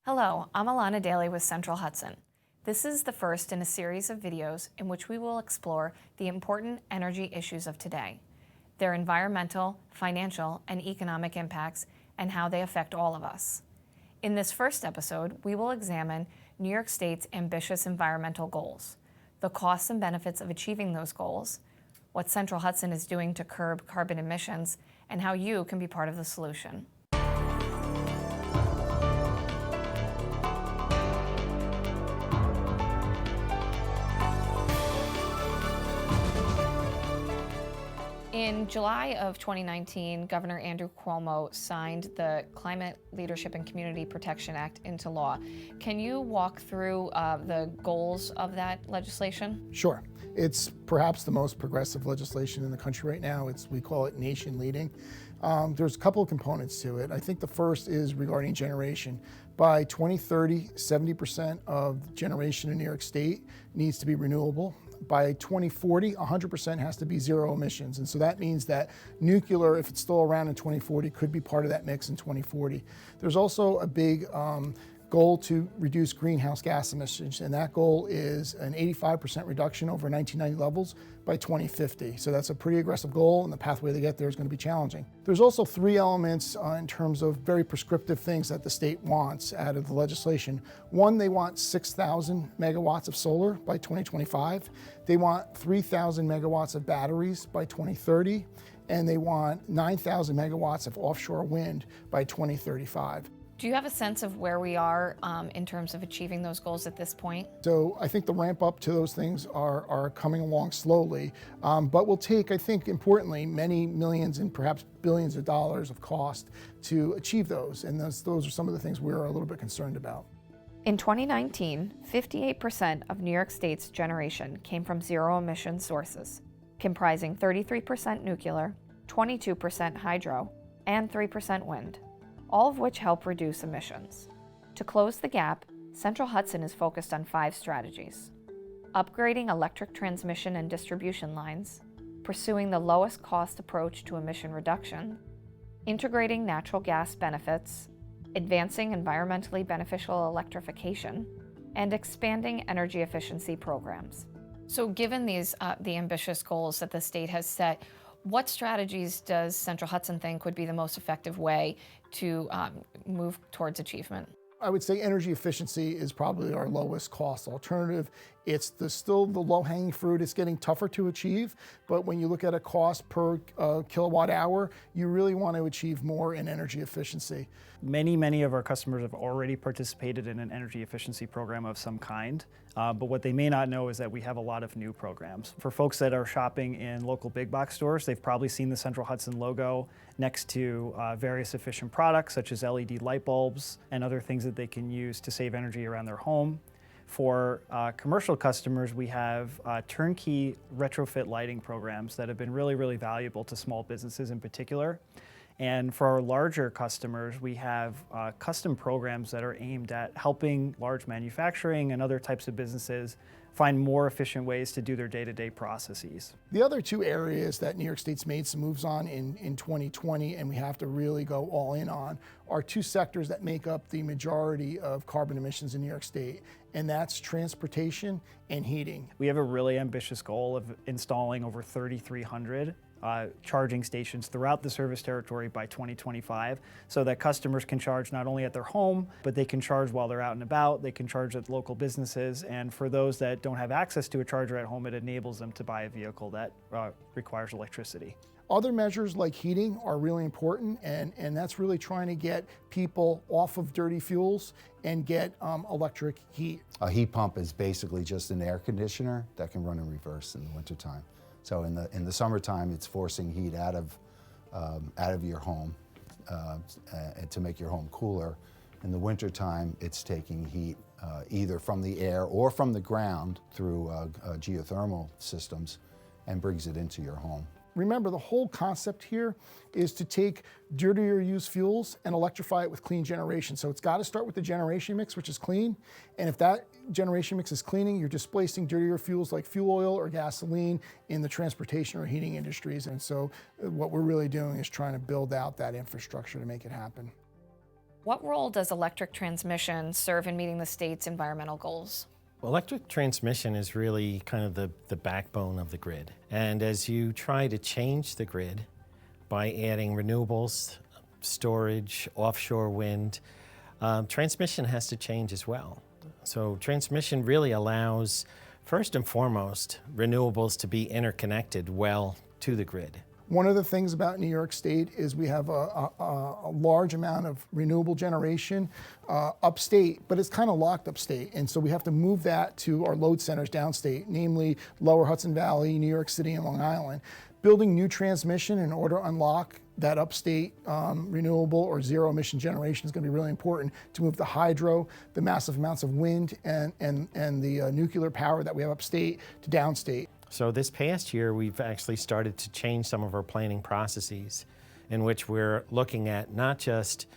Hello, I'm Alana Daly with Central Hudson. This is the first in a series of videos in which we will explore the important energy issues of today, their environmental, financial, and economic impacts, and how they affect all of us. In this first episode, we will examine New York State's ambitious environmental goals, the costs and benefits of achieving those goals, what Central Hudson is doing to curb carbon emissions, and how you can be part of the solution. In July of 2019, Governor Andrew Cuomo signed the Climate Leadership and Community Protection Act into law. Can you walk through the goals of that legislation? Sure. It's perhaps the most progressive legislation in the country right now. We call it nation leading. There's a couple of components to it. I think the first is regarding generation. By 2030, 70% of generation in New York State needs to be renewable. By 2040, 100% has to be zero emissions. And so that means that nuclear, if it's still around in 2040, could be part of that mix in 2040. There's also a big goal to reduce greenhouse gas emissions, and that goal is an 85% reduction over 1990 levels by 2050. So that's a pretty aggressive goal, and the pathway to get there is going to be challenging. There's also three elements in terms of very prescriptive things that the state wants out of the legislation. One, they want 6,000 megawatts of solar by 2025. They want 3,000 megawatts of batteries by 2030, and they want 9,000 megawatts of offshore wind by 2035. Do you have a sense of where we are in terms of achieving those goals at this point? So I think the ramp up to those things are coming along slowly, but will take, I think, importantly, many millions and perhaps billions of dollars of cost to achieve those. And those are some of the things we're a little bit concerned about. In 2019, 58% of New York State's generation came from zero-emission sources, comprising 33% nuclear, 22% hydro, and 3% wind, all of which help reduce emissions. To close the gap, Central Hudson is focused on 5 strategies: upgrading electric transmission and distribution lines, pursuing the lowest cost approach to emission reduction, integrating natural gas benefits, advancing environmentally beneficial electrification, and expanding energy efficiency programs. So given these the ambitious goals that the state has set, what strategies does Central Hudson think would be the most effective way to move towards achievement? I would say energy efficiency is probably our lowest cost alternative. It's still the low-hanging fruit. It's getting tougher to achieve, but when you look at a cost per kilowatt hour, you really want to achieve more in energy efficiency. Many of our customers have already participated in an energy efficiency program of some kind, but what they may not know is that we have a lot of new programs. For folks that are shopping in local big box stores, they've probably seen the Central Hudson logo next to various efficient products such as LED light bulbs and other things that they can use to save energy around their home. For commercial customers, we have turnkey retrofit lighting programs that have been really valuable to small businesses in particular. And for our larger customers, we have custom programs that are aimed at helping large manufacturing and other types of businesses find more efficient ways to do their day-to-day processes. The other 2 areas that New York State's made some moves on in 2020, and we have to really go all in on, are 2 sectors that make up the majority of carbon emissions in New York State, and that's transportation and heating. We have a really ambitious goal of installing over 3,300 charging stations throughout the service territory by 2025, so that customers can charge not only at their home, but they can charge while they're out and about, they can charge at local businesses, and for those that don't have access to a charger at home, it enables them to buy a vehicle that requires electricity. Other measures like heating are really important, and that's really trying to get people off of dirty fuels and get electric heat. A heat pump is basically just an air conditioner that can run in reverse in the wintertime. So in the summertime, it's forcing heat out of your home to make your home cooler. In the wintertime, it's taking heat either from the air or from the ground through geothermal systems and brings it into your home. Remember, the whole concept here is to take dirtier used fuels and electrify it with clean generation. So it's got to start with the generation mix, which is clean. And if that generation mix is cleaning, you're displacing dirtier fuels like fuel oil or gasoline in the transportation or heating industries. And so what we're really doing is trying to build out that infrastructure to make it happen. What role does electric transmission serve in meeting the state's environmental goals? Electric transmission is really kind of the backbone of the grid. And as you try to change the grid by adding renewables, storage, offshore wind, transmission has to change as well. So transmission really allows, first and foremost, renewables to be interconnected well to the grid. One of the things about New York State is we have a large amount of renewable generation upstate, but it's kind of locked upstate. And so we have to move that to our load centers downstate, namely Lower Hudson Valley, New York City, and Long Island. Building new transmission in order to unlock that upstate renewable or zero emission generation is going to be really important to move the hydro, the massive amounts of wind, and the nuclear power that we have upstate to downstate. So this past year, we've actually started to change some of our planning processes in which we're looking at not just,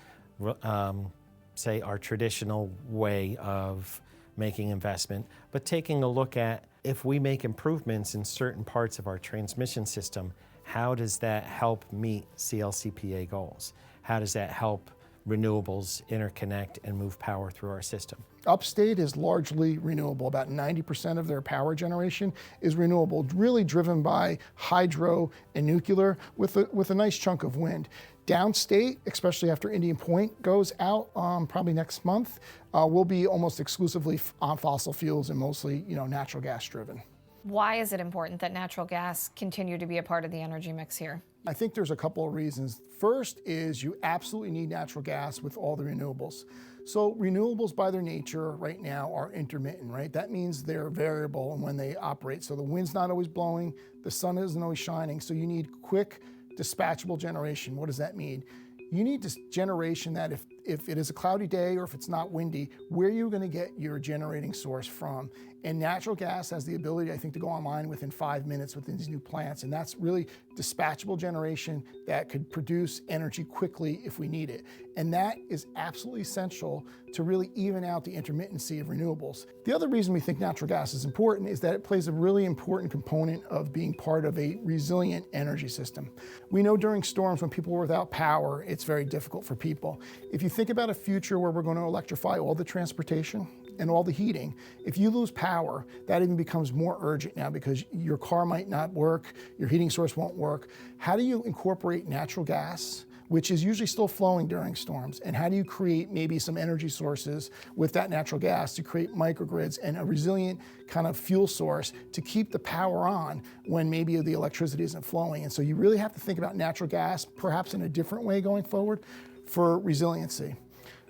say, our traditional way of making investment, but taking a look at if we make improvements in certain parts of our transmission system, how does that help meet CLCPA goals? How does that help renewables interconnect and move power through our system? Upstate is largely renewable. About 90% of their power generation is renewable, really driven by hydro and nuclear with a nice chunk of wind. Downstate, especially after Indian Point goes out probably next month, will be almost exclusively on fossil fuels and mostly natural gas driven. Why is it important that natural gas continue to be a part of the energy mix here? I think there's a couple of reasons. First is you absolutely need natural gas with all the renewables. So renewables by their nature right now are intermittent, right? That means they're variable in when they operate. So the wind's not always blowing, the sun isn't always shining, so you need quick dispatchable generation. What does that mean? You need this generation that if it is a cloudy day or if it's not windy, where are you going to get your generating source from? And natural gas has the ability, I think, to go online within 5 minutes within these new plants. And that's really dispatchable generation that could produce energy quickly if we need it. And that is absolutely essential to really even out the intermittency of renewables. The other reason we think natural gas is important is that it plays a really important component of being part of a resilient energy system. We know during storms when people are without power, it's very difficult for people. If you think about a future where we're going to electrify all the transportation and all the heating, if you lose power, that even becomes more urgent now because your car might not work, your heating source won't work. How do you incorporate natural gas, which is usually still flowing during storms, and how do you create maybe some energy sources with that natural gas to create microgrids and a resilient kind of fuel source to keep the power on when maybe the electricity isn't flowing? And so you really have to think about natural gas perhaps in a different way going forward for resiliency.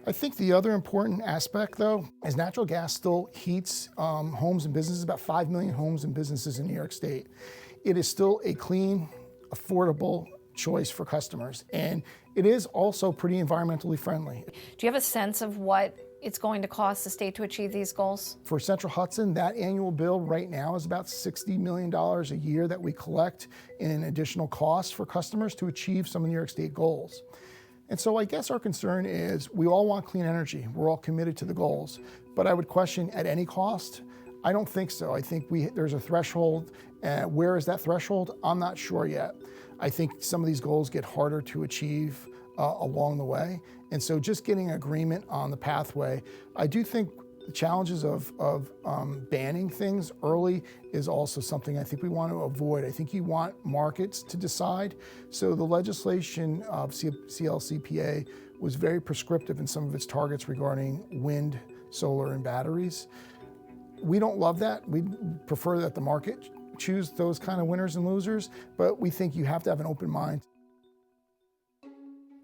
I think the other important aspect, though, is natural gas still heats homes and businesses, about 5 million homes and businesses in New York State. It is still a clean, affordable choice for customers, and it is also pretty environmentally friendly. Do you have a sense of what it's going to cost the state to achieve these goals? For Central Hudson, that annual bill right now is about $60 million a year that we collect in additional costs for customers to achieve some of New York State goals. And so I guess our concern is we all want clean energy. We're all committed to the goals. But I would question at any cost? I don't think so. I think there's a threshold. Where is that threshold? I'm not sure yet. I think some of these goals get harder to achieve along the way. And so just getting agreement on the pathway, I do think the challenges of banning things early is also something I think we want to avoid. I think you want markets to decide. So the legislation of CLCPA was very prescriptive in some of its targets regarding wind, solar, and batteries. We don't love that. We prefer that the market choose those kind of winners and losers, but we think you have to have an open mind.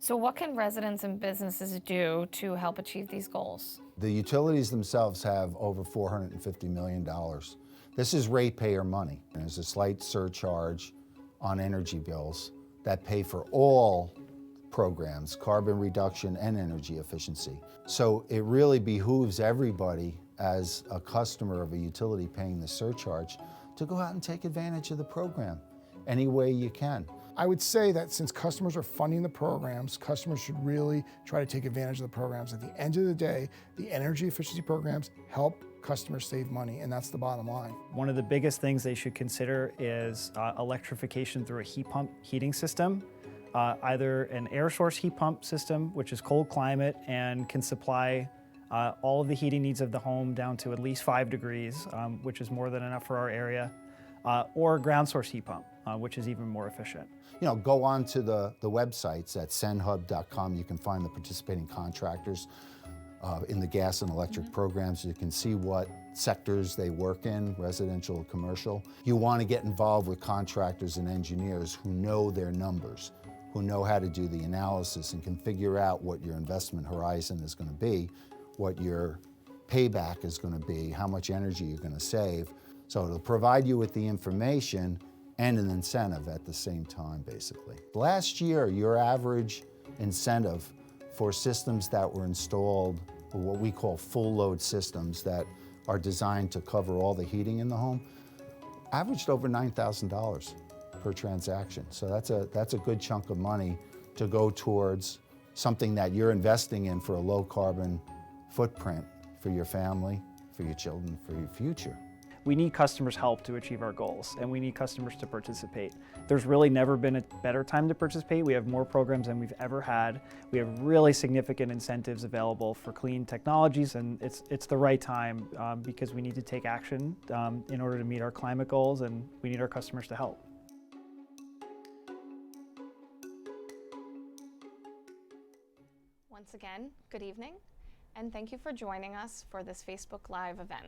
So what can residents and businesses do to help achieve these goals? The utilities themselves have over $450 million. This is ratepayer money. There's a slight surcharge on energy bills that pay for all programs, carbon reduction and energy efficiency. So it really behooves everybody as a customer of a utility paying the surcharge to go out and take advantage of the program any way you can. I would say that since customers are funding the programs, customers should really try to take advantage of the programs. At the end of the day, the energy efficiency programs help customers save money, and that's the bottom line. One of the biggest things they should consider is electrification through a heat pump heating system. either an air source heat pump system, which is cold climate and can supply all of the heating needs of the home down to at least 5 degrees, which is more than enough for our area, or a ground source heat pump, which is even more efficient. You know, go on to the websites at senhub.com. You can find the participating contractors in the gas and electric programs. You can see what sectors they work in, residential or commercial. You want to get involved with contractors and engineers who know their numbers, who know how to do the analysis and can figure out what your investment horizon is going to be, what your payback is going to be, how much energy you're going to save. So it'll provide you with the information and an incentive at the same time, basically. Last year, your average incentive for systems that were installed, or what we call full load systems that are designed to cover all the heating in the home, averaged over $9,000 per transaction. So that's a good chunk of money to go towards something that you're investing in for a low carbon footprint for your family, for your children, for your future. We need customers' help to achieve our goals, and we need customers to participate. There's really never been a better time to participate. We have more programs than we've ever had. We have really significant incentives available for clean technologies, and it's the right time because we need to take action in order to meet our climate goals, and we need our customers to help. Once again, good evening, and thank you for joining us for this Facebook Live event.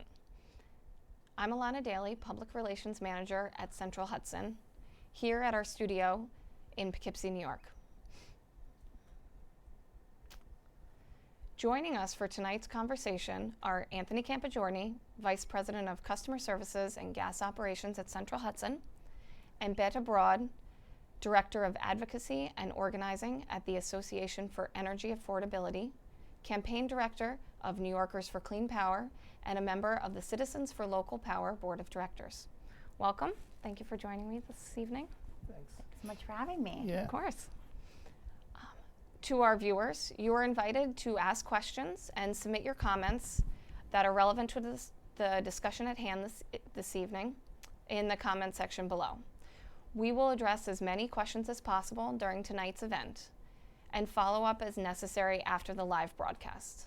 I'm Alana Daly, Public Relations Manager at Central Hudson, here at our studio in Poughkeepsie, New York. Joining us for tonight's conversation are Anthony Campagiorni, Vice President of Customer Services and Gas Operations at Central Hudson, and Betta, Director of Advocacy and Organizing at the Association for Energy Affordability, Campaign Director of New Yorkers for Clean Power, and a member of the Citizens for Local Power Board of Directors. Welcome. Thank you for joining me this evening. Thanks. Thanks so much for having me. Yeah. Of course. To our viewers, you are invited to ask questions and submit your comments that are relevant to the discussion at hand this evening in the comment section below. We will address as many questions as possible during tonight's event and follow up as necessary after the live broadcast.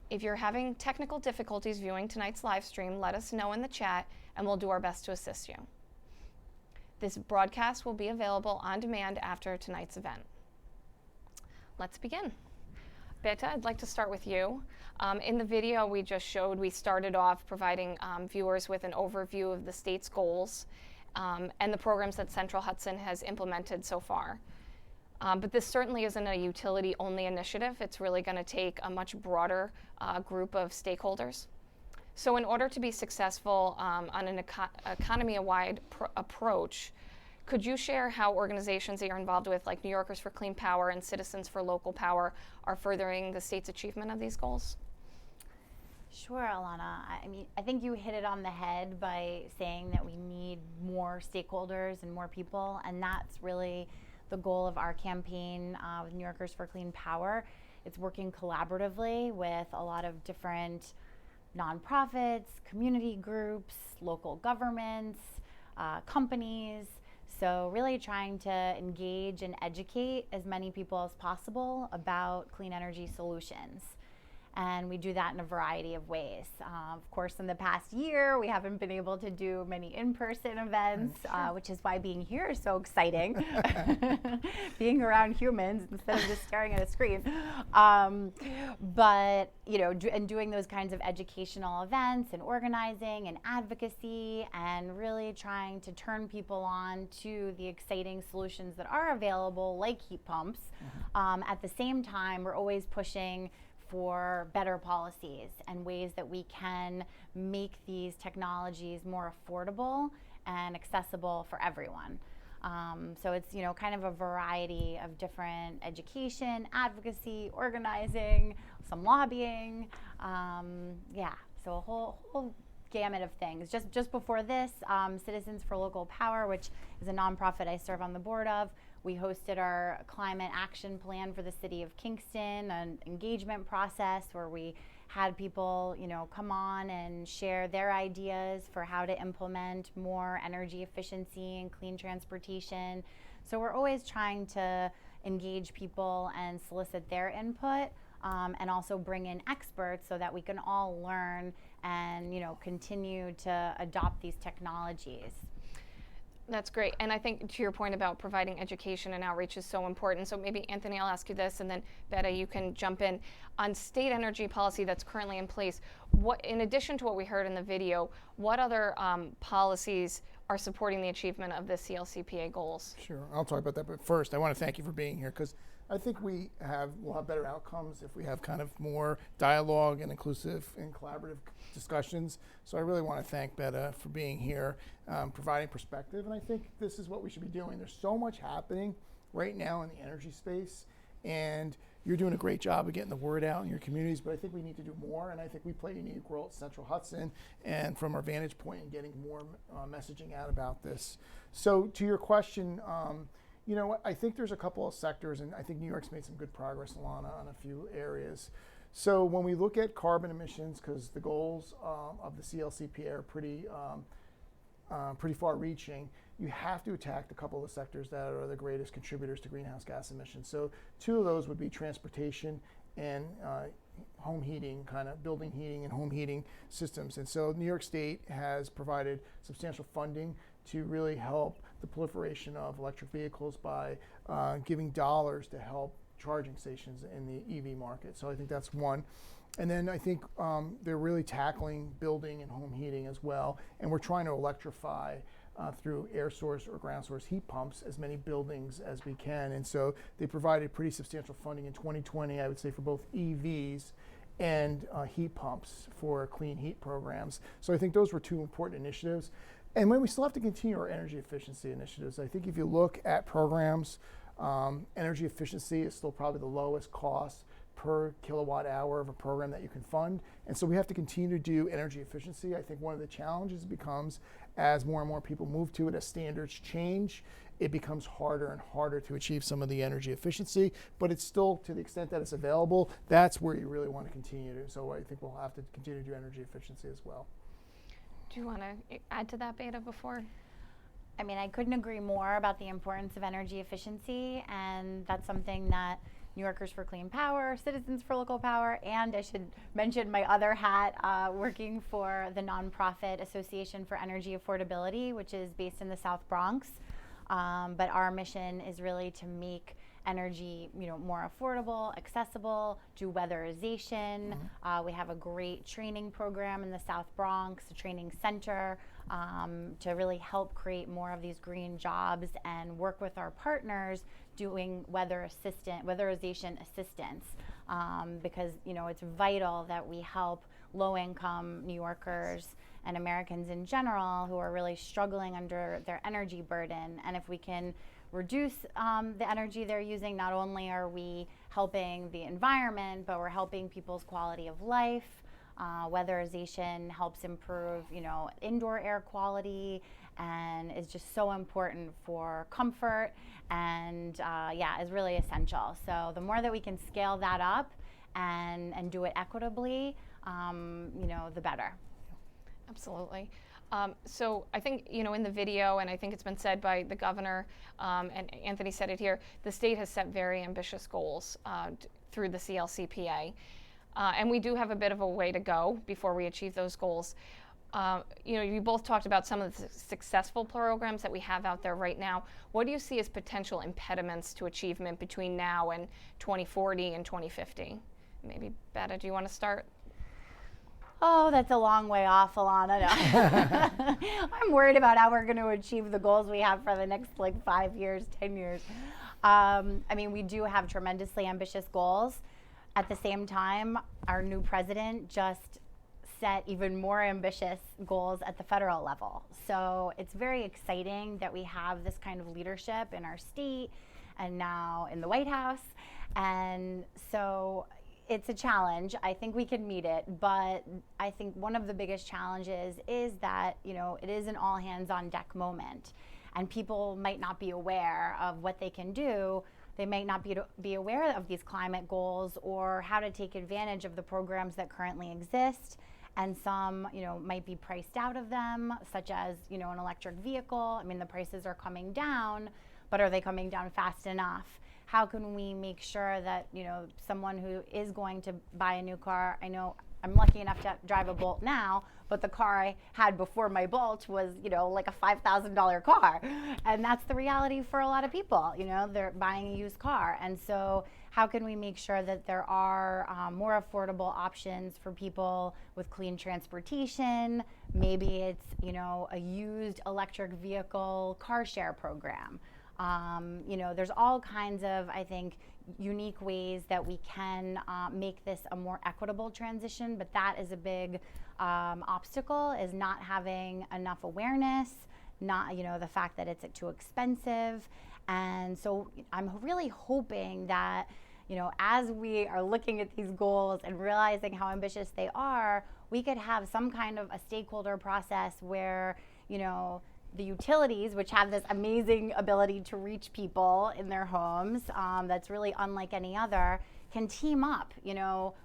If you're having technical difficulties viewing tonight's live stream, let us know in the chat and we'll do our best to assist you. This broadcast will be available on demand after tonight's event. Let's begin. Betta, I'd like to start with you. In the video we just showed, we started off providing viewers with an overview of the state's goals and the programs that Central Hudson has implemented so far. But this certainly isn't a utility-only initiative. It's really going to take a much broader group of stakeholders. So in order to be successful on an economy-wide approach, could you share how organizations that you're involved with, like New Yorkers for Clean Power and Citizens for Local Power, are furthering the state's achievement of these goals? Sure, Alana. I mean, I think you hit it on the head by saying that we need more stakeholders and more people, and that's really the goal of our campaign with New Yorkers for Clean Power. It's working collaboratively with a lot of different nonprofits, community groups, local governments, companies. So really trying to engage and educate as many people as possible about clean energy solutions. And we do that in a variety of ways. Of course, in the past year, we haven't been able to do many in-person events, which is why being here is so exciting. Being around humans instead of just staring at a screen. But, you know, and doing those kinds of educational events and organizing and advocacy and really trying to turn people on to the exciting solutions that are available, like heat pumps. At the same time, we're always pushing for better policies and ways that we can make these technologies more affordable and accessible for everyone. So it's, you know, kind of a variety of different education, advocacy, organizing, some lobbying, so a whole gamut of things. Just before this, Citizens for Local Power, which is a nonprofit I serve on the board of, we hosted our climate action plan for the city of Kingston, an engagement process where we had people, you know, come on and share their ideas for how to implement more energy efficiency and clean transportation. So we're always trying to engage people and solicit their input, and also bring in experts so that we can all learn and continue to adopt these technologies. That's great. And I think to your point about providing education and outreach is so important. So maybe Anthony, I'll ask you this, and then Betta, you can jump in. On state energy policy that's currently in place, what, in addition to what we heard in the video, what other policies are supporting the achievement of the CLCPA goals? Sure, I'll talk about that, but first I want to thank you for being here, because I think we'll have better outcomes if we have kind of more dialogue and inclusive and collaborative discussions. So I really want to thank Betta for being here, providing perspective, and I think this is what we should be doing. There's so much happening right now in the energy space, and you're doing a great job of getting the word out in your communities, but I think we need to do more, and I think we play a unique role at Central Hudson and from our vantage point in getting more messaging out about this. So to your question, I think there's a couple of sectors, and I think New York's made some good progress, Alana, on a few areas. So when we look at carbon emissions, because the goals of the CLCPA are pretty far-reaching, you have to attack a couple of the sectors that are the greatest contributors to greenhouse gas emissions. So two of those would be transportation and home heating, kind of building heating and home heating systems. And so New York State has provided substantial funding to really help the proliferation of electric vehicles by giving dollars to help charging stations in the EV market. So I think that's one. And then I think they're really tackling building and home heating as well. And we're trying to electrify through air source or ground source heat pumps as many buildings as we can. And so they provided pretty substantial funding in 2020, I would say, for both EVs and heat pumps for clean heat programs. So I think those were two important initiatives. And when we still have to continue our energy efficiency initiatives, I think if you look at programs, energy efficiency is still probably the lowest cost per kilowatt hour of a program that you can fund. And so we have to continue to do energy efficiency. I think one of the challenges becomes, as more and more people move to it, as standards change, it becomes harder and harder to achieve some of the energy efficiency, but it's still, to the extent that it's available, that's where you really want to continue to. So I think we'll have to continue to do energy efficiency as well. Do you want to add to that, Betta, before? I mean, I couldn't agree more about the importance of energy efficiency, and that's something that New Yorkers for Clean Power, Citizens for Local Power, and I should mention my other hat, working for the nonprofit Association for Energy Affordability, which is based in the South Bronx. But our mission is really to make energy, more affordable, accessible, do weatherization. We have a great training program in the South Bronx, a training center, to really help create more of these green jobs and work with our partners doing weatherization assistance, because it's vital that we help low-income New Yorkers and Americans in general who are really struggling under their energy burden. And if we can reduce the energy they're using, not only are we helping the environment, but we're helping people's quality of life. Weatherization helps improve, indoor air quality, and is just so important for comfort, and is really essential. So the more that we can scale that up and do it equitably, the better. Absolutely. So I think, in the video, and I think it's been said by the governor, and Anthony said it here, the state has set very ambitious goals through the CLCPA. And we do have a bit of a way to go before we achieve those goals. You both talked about some of the successful programs that we have out there right now. What do you see as potential impediments to achievement between now and 2040 and 2050? Maybe, Betta, do you want to start? Oh, that's a long way off, Alana. No. I'm worried about how we're going to achieve the goals we have for the next 5 years, 10 years. We do have tremendously ambitious goals. At the same time, our new president just set even more ambitious goals at the federal level. So it's very exciting that we have this kind of leadership in our state and now in the White House. And so it's a challenge. I think we can meet it, but I think one of the biggest challenges is that, it is an all hands on deck moment, and people might not be aware of what they can do. They might not be aware of these climate goals or how to take advantage of the programs that currently exist. And some, might be priced out of them, such as, an electric vehicle. The prices are coming down, but are they coming down fast enough? How can we make sure that, someone who is going to buy a new car, I know I'm lucky enough to drive a Bolt now, but the car I had before my Bolt was, like a $5,000 car. And that's the reality for a lot of people, they're buying a used car. And so how can we make sure that there are more affordable options for people with clean transportation? Maybe it's, a used electric vehicle car share program. There's all kinds of, I think, unique ways that we can make this a more equitable transition, but that is a big obstacle, is not having enough awareness, not, the fact that it's too expensive. And so I'm really hoping that, as we are looking at these goals and realizing how ambitious they are, we could have some kind of a stakeholder process where, the utilities, which have this amazing ability to reach people in their homes, that's really unlike any other, can team up,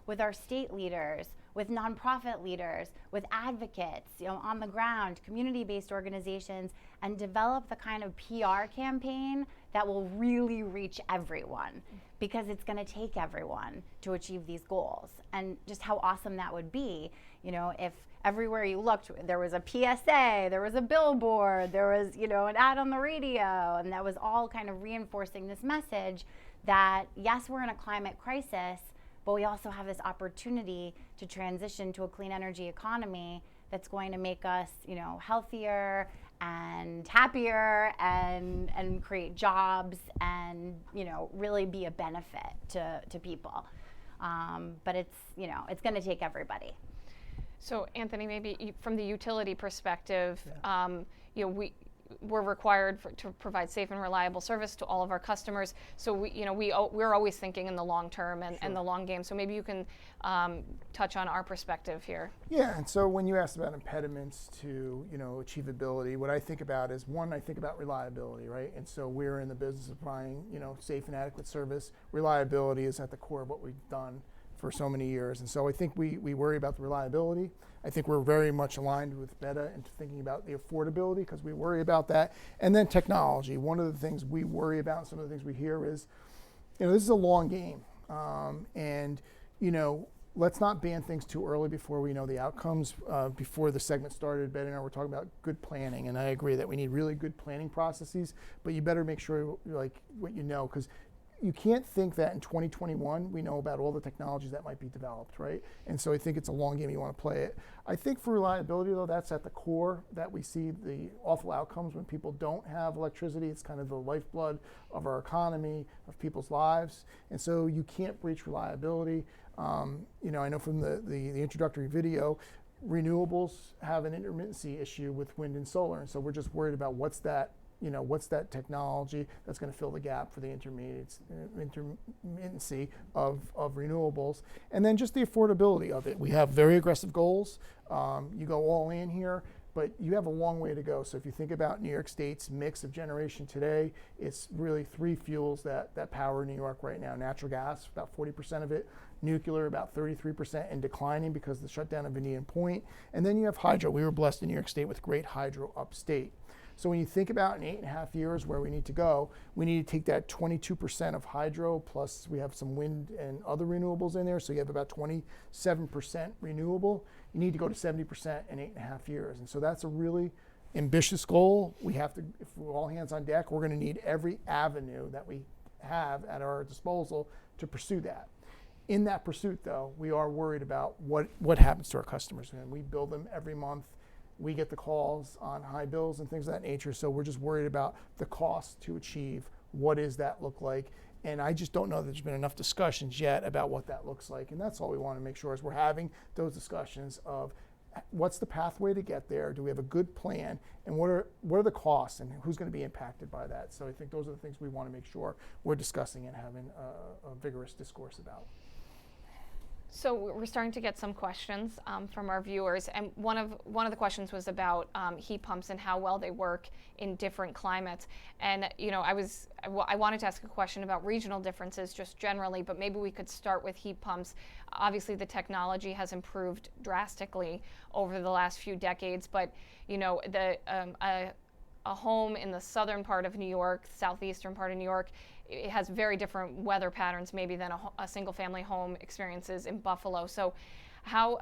with our state leaders, with nonprofit leaders, with advocates, on the ground, community-based organizations, and develop the kind of PR campaign that will really reach everyone, because it's going to take everyone to achieve these goals. And just how awesome that would be, if everywhere you looked, there was a PSA, there was a billboard, there was, an ad on the radio, and that was all kind of reinforcing this message that, yes, we're in a climate crisis, but we also have this opportunity to transition to a clean energy economy that's going to make us, healthier and happier and create jobs and, really be a benefit to people. But it's, it's going to take everybody. So Anthony, maybe from the utility perspective, we're required to provide safe and reliable service to all of our customers. So we're always thinking in the long term and the long game. So maybe you can touch on our perspective here. Yeah, and so when you asked about impediments to achievability, what I think about is, one, I think about reliability, right? And so we're in the business of providing safe and adequate service. Reliability is at the core of what we've done for so many years. And so I think we worry about the reliability. I think we're very much aligned with Betta into thinking about the affordability, because we worry about that. And then technology. One of the things we worry about, some of the things we hear is, this is a long game. Let's not ban things too early before we know the outcomes. Before the segment started, Betta and I were talking about good planning, and I agree that we need really good planning processes, but you better make sure what because you can't think that in 2021 we know about all the technologies that might be developed, right? And so I think it's a long game, you want to play it. I think for reliability, though, that's at the core that we see the awful outcomes when people don't have electricity. It's kind of the lifeblood of our economy, of people's lives. And so you can't breach reliability. I know from the introductory video, renewables have an intermittency issue with wind and solar. And so we're just worried about what's that technology that's going to fill the gap for the intermittency of renewables. And then just the affordability of it. We have very aggressive goals. You go all in here, but you have a long way to go. So if you think about New York State's mix of generation today, it's really three fuels that power New York right now. Natural gas, about 40% of it. Nuclear, about 33%, and declining because of the shutdown of Indian Point. And then you have hydro. We were blessed in New York State with great hydro upstate. So when you think about in 8.5 years where we need to go, we need to take that 22% of hydro, plus we have some wind and other renewables in there, so you have about 27% renewable. You need to go to 70% in 8.5 years. And so that's a really ambitious goal. We have to, if we're all hands on deck, we're going to need every avenue that we have at our disposal to pursue that. In that pursuit, though, we are worried about what happens to our customers. And we bill them every month. We get the calls on high bills and things of that nature, so we're just worried about the cost to achieve. What does that look like? And I just don't know that there's been enough discussions yet about what that looks like. And that's all we want to make sure is we're having those discussions of what's the pathway to get there? Do we have a good plan? And what are the costs and who's going to be impacted by that? So I think those are the things we want to make sure we're discussing and having a vigorous discourse about. So we're starting to get some questions from our viewers, and one of the questions was about heat pumps and how well they work in different climates. And I wanted to ask a question about regional differences just generally, but maybe we could start with heat pumps. Obviously, the technology has improved drastically over the last few decades, but a home in the southern part of New York, southeastern part of New York, it has very different weather patterns maybe than a single family home experiences in Buffalo. So how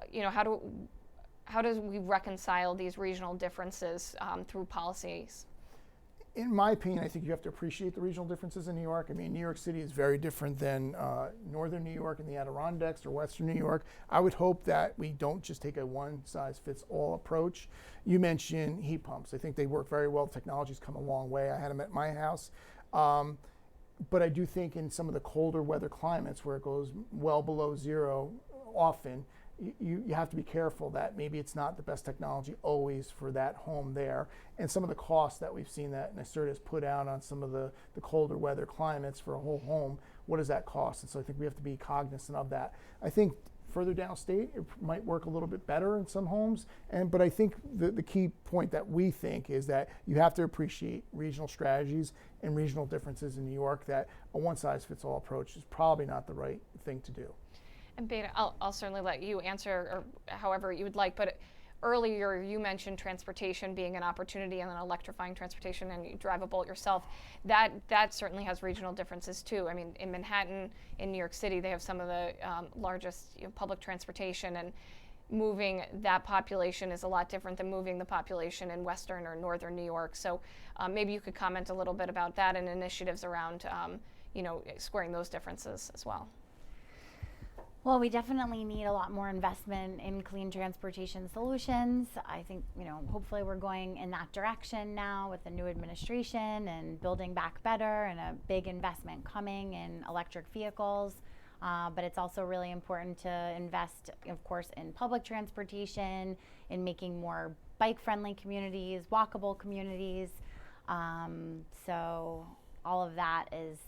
does we reconcile these regional differences through policies? In my opinion, I think you have to appreciate the regional differences in New York. I mean, New York City is very different than northern New York and the Adirondacks or western New York. I would hope that we don't just take a one-size-fits-all approach. You mentioned heat pumps. I think they work very well. Technology's come a long way. I had them at my house. But I do think in some of the colder weather climates where it goes well below zero often, you have to be careful that maybe it's not the best technology always for that home there. And some of the costs that we've seen that NYSERDA has put out on some of the colder weather climates for a whole home, what does that cost? And so I think we have to be cognizant of that. I think further downstate, it might work a little bit better in some homes. But I think the key point that we think is that you have to appreciate regional strategies and regional differences in New York, that a one-size-fits-all approach is probably not the right thing to do. And Betta, I'll certainly let you answer or however you would like, but earlier you mentioned transportation being an opportunity and then electrifying transportation, and you drive a Bolt yourself. That certainly has regional differences too. I mean, in Manhattan, in New York City, they have some of the largest public transportation, and moving that population is a lot different than moving the population in western or northern New York. So maybe you could comment a little bit about that and initiatives around squaring those differences as well. Well, we definitely need a lot more investment in clean transportation solutions. I think, hopefully we're going in that direction now with the new administration and Building Back Better and a big investment coming in electric vehicles. But it's also really important to invest, of course, in public transportation, in making more bike-friendly communities, walkable communities. So all of that is,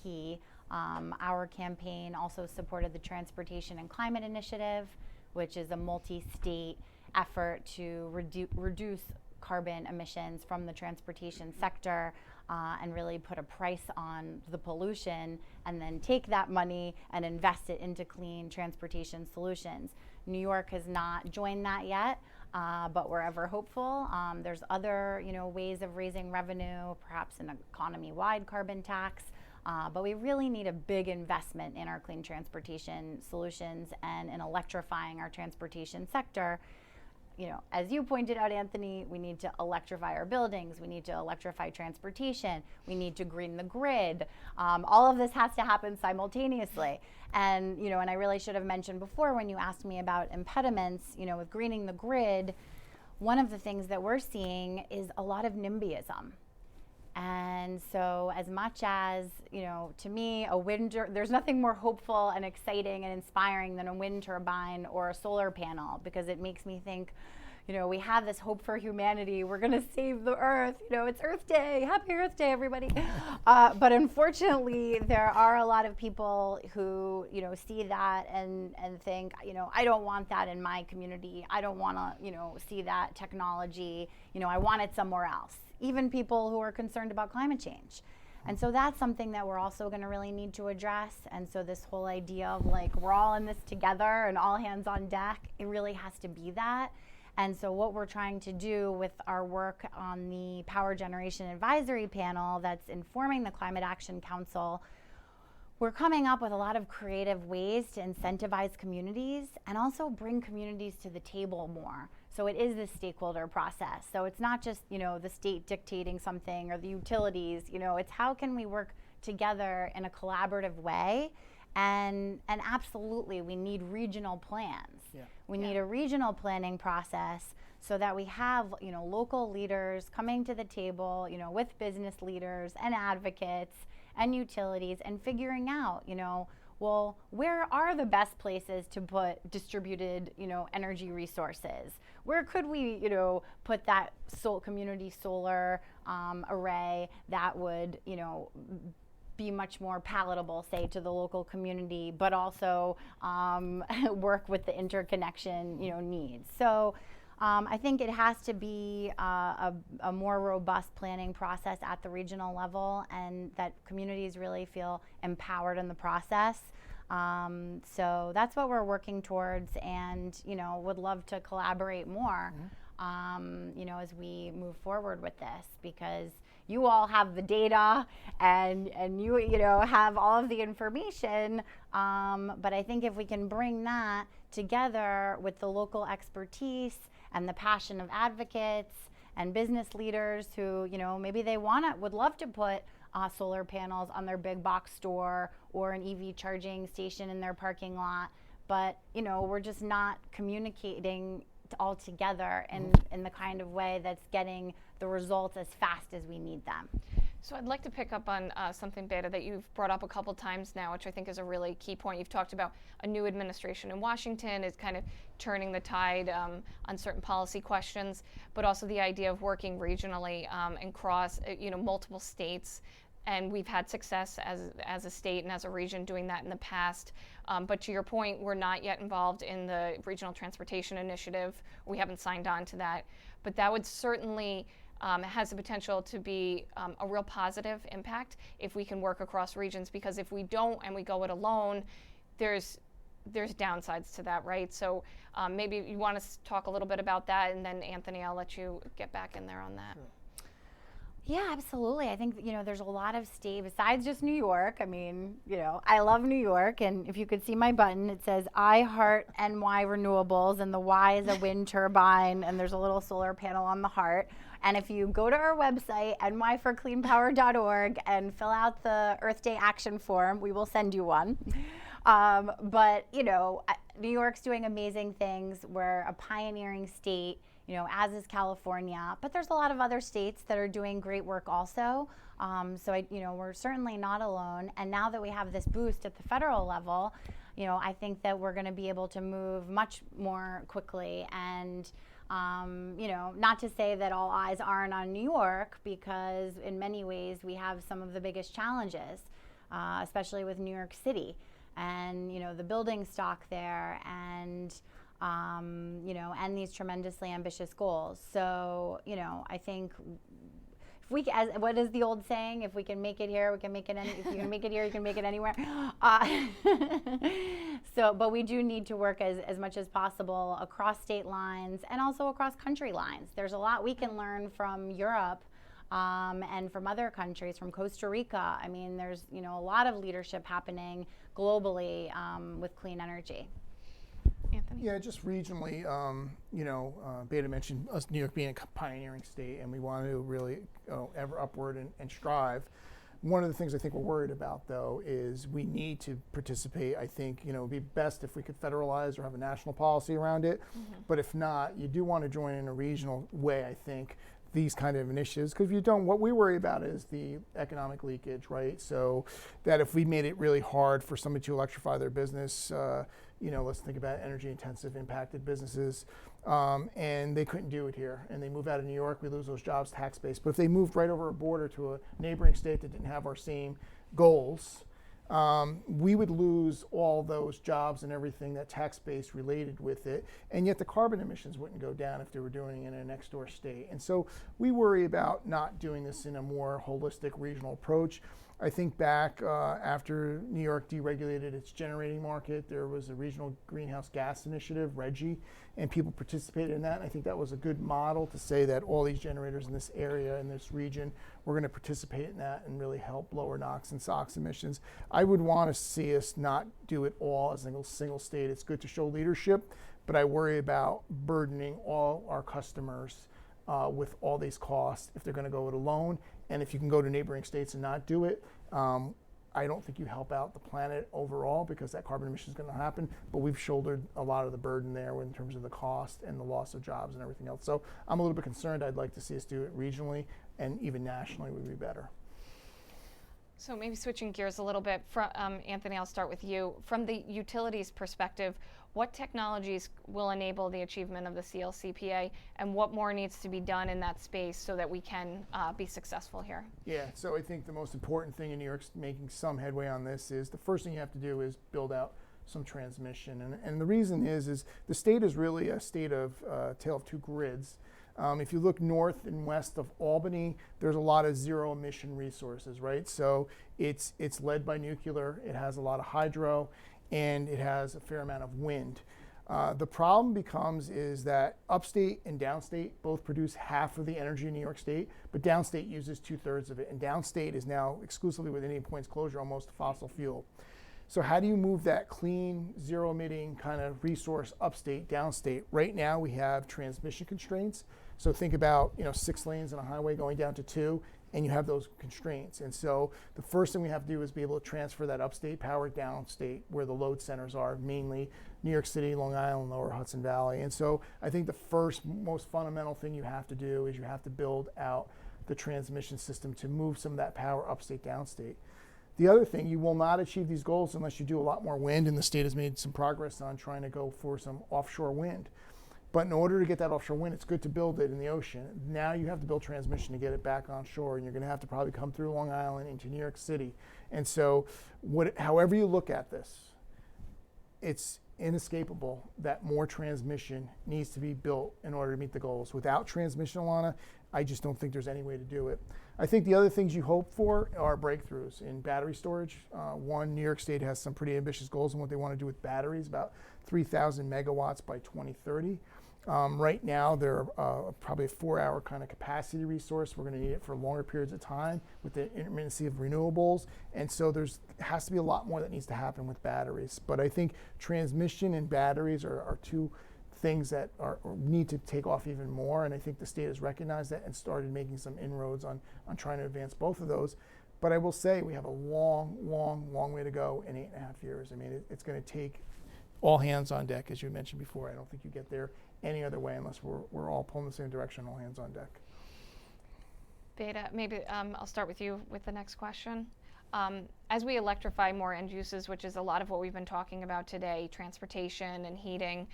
key. Our campaign also supported the Transportation and Climate Initiative, which is a multi-state effort to reduce carbon emissions from the transportation sector and really put a price on the pollution, and then take that money and invest it into clean transportation solutions. New York has not joined that yet, but we're ever hopeful. There's other ways of raising revenue, perhaps an economy-wide carbon tax. But we really need a big investment in our clean transportation solutions and in electrifying our transportation sector. As you pointed out, Anthony, we need to electrify our buildings, we need to electrify transportation, we need to green the grid. All of this has to happen simultaneously. And, and I really should have mentioned before when you asked me about impediments, with greening the grid, one of the things that we're seeing is a lot of NIMBYism. And so as much as, to me, there's nothing more hopeful and exciting and inspiring than a wind turbine or a solar panel, because it makes me think, we have this hope for humanity. We're going to save the earth. It's Earth Day. Happy Earth Day, everybody. But unfortunately, there are a lot of people who, see that and think, I don't want that in my community. I don't want to, see that technology. I want it somewhere else. Even people who are concerned about climate change. And so that's something that we're also going to really need to address. And so this whole idea of we're all in this together and all hands on deck, it really has to be that. And so what we're trying to do with our work on the Power Generation Advisory Panel that's informing the Climate Action Council, we're coming up with a lot of creative ways to incentivize communities and also bring communities to the table more. So it is this stakeholder process. So it's not just, the state dictating something or the utilities, it's how can we work together in a collaborative way. And absolutely, we need regional plans. Yeah. We need a regional planning process so that we have, local leaders coming to the table, with business leaders and advocates and utilities and figuring out, well, where are the best places to put distributed, energy resources? Where could we, put that community solar array that would, be much more palatable, say, to the local community, but also work with the interconnection, needs. So I think it has to be a more robust planning process at the regional level, and that communities really feel empowered in the process. So that's what we're working towards, and would love to collaborate more as we move forward with this, because you all have the data and you have all of the information. But I think if we can bring that together with the local expertise and the passion of advocates and business leaders who, maybe they would love to put solar panels on their big box store or an EV charging station in their parking lot, but we're just not communicating all together in the kind of way that's getting the results as fast as we need them. So I'd like to pick up on something, Betta, that you've brought up a couple times now, which I think is a really key point. You've talked about a new administration in Washington is kind of turning the tide on certain policy questions, but also the idea of working regionally and across multiple states. And we've had success as a state and as a region doing that in the past. But to your point, we're not yet involved in the Regional Transportation Initiative. We haven't signed on to that. But that would certainly has the potential to be a real positive impact if we can work across regions, because if we don't and we go it alone, there's downsides to that, right? So maybe you want to talk a little bit about that, and then Anthony, I'll let you get back in there on that. Sure. Yeah, absolutely. I think, there's a lot of state, besides just New York. I mean, I love New York, and if you could see my button, it says I heart NY renewables, and the Y is a wind turbine, and there's a little solar panel on the heart. And if you go to our website, nyforcleanpower.org, and fill out the Earth Day action form, we will send you one. But, New York's doing amazing things. We're a pioneering state, as is California. But there's a lot of other states that are doing great work also. So, we're certainly not alone. And now that we have this boost at the federal level, I think that we're going to be able to move much more quickly. And, not to say that all eyes aren't on New York, because in many ways we have some of the biggest challenges, especially with New York City. And the building stock there, and and these tremendously ambitious goals. So I think if we, what is the old saying? If we can make it here, we can make it. If you can make it here, you can make it anywhere. But we do need to work as much as possible across state lines and also across country lines. There's a lot we can learn from Europe. And from other countries, from Costa Rica. I mean, there's a lot of leadership happening globally with clean energy. Anthony? Yeah, just regionally, Betta mentioned us, New York being a pioneering state, and we want to really ever upward and strive. One of the things I think we're worried about, though, is we need to participate. I think, it would be best if we could federalize or have a national policy around it. Mm-hmm. But if not, you do want to join in a regional way, I think, these kind of initiatives, because if you don't, what we worry about is the economic leakage, right? So that if we made it really hard for somebody to electrify their business, let's think about energy intensive impacted businesses, and they couldn't do it here, and they move out of New York, we lose those jobs, tax base. But if they moved right over a border to a neighboring state that didn't have our same goals, we would lose all those jobs and everything, that tax base related with it, and yet the carbon emissions wouldn't go down if they were doing it in a next door state. And so we worry about not doing this in a more holistic regional approach. I think back after New York deregulated its generating market, there was a regional greenhouse gas initiative, RGGI, and people participated in that. And I think that was a good model to say that all these generators in this area, in this region, we're going to participate in that and really help lower NOx and SOx emissions. I would want to see us not do it all as a single state. It's good to show leadership, but I worry about burdening all our customers with all these costs if they're going to go it alone. And if you can go to neighboring states and not do it, I don't think you help out the planet overall, because that carbon emission is going to happen. But we've shouldered a lot of the burden there in terms of the cost and the loss of jobs and everything else. So I'm a little bit concerned. I'd like to see us do it regionally, and even nationally would be better. So maybe switching gears a little bit, Anthony, I'll start with you. From the utilities perspective, what technologies will enable the achievement of the CLCPA, and what more needs to be done in that space so that we can be successful here? Yeah, so I think the most important thing in New York's making some headway on this is the first thing you have to do is build out some transmission. And the reason is the state is really a state of tale of two grids. If you look north and west of Albany, there's a lot of zero emission resources, right? So it's led by nuclear, it has a lot of hydro, and it has a fair amount of wind. The problem becomes is that upstate and downstate both produce half of the energy in New York State, but downstate uses 2/3 of it, and downstate is now exclusively with Indian Point's closure almost fossil fuel. So how do you move that clean, zero emitting kind of resource upstate, downstate? Right now we have transmission constraints. So think about 6 lanes on a highway going down to 2, and you have those constraints. And so the first thing we have to do is be able to transfer that upstate power downstate where the load centers are, mainly New York City, Long Island, Lower Hudson Valley. And so I think the first most fundamental thing you have to do is you have to build out the transmission system to move some of that power upstate, downstate. The other thing, you will not achieve these goals unless you do a lot more wind, and the state has made some progress on trying to go for some offshore wind. But in order to get that offshore wind, it's good to build it in the ocean. Now you have to build transmission to get it back on shore, and you're going to have to probably come through Long Island into New York City. And so however you look at this, it's inescapable that more transmission needs to be built in order to meet the goals. Without transmission, Alana, I just don't think there's any way to do it. I think the other things you hope for are breakthroughs in battery storage. One, New York State has some pretty ambitious goals on what they want to do with batteries, about 3,000 megawatts by 2030. Right now, they're probably a 4-hour kind of capacity resource. We're going to need it for longer periods of time with the intermittency of renewables. And so has to be a lot more that needs to happen with batteries. But I think transmission and batteries are two things that need to take off even more. And I think the state has recognized that and started making some inroads on trying to advance both of those. But I will say we have a long, long, long way to go in 8.5 years. I mean, it's going to take all hands on deck, as you mentioned before. I don't think you get there any other way unless we're all pulling the same direction, all hands on deck. Betta, maybe I'll start with you with the next question. As we electrify more end uses, which is a lot of what we've been talking about today, transportation and heating,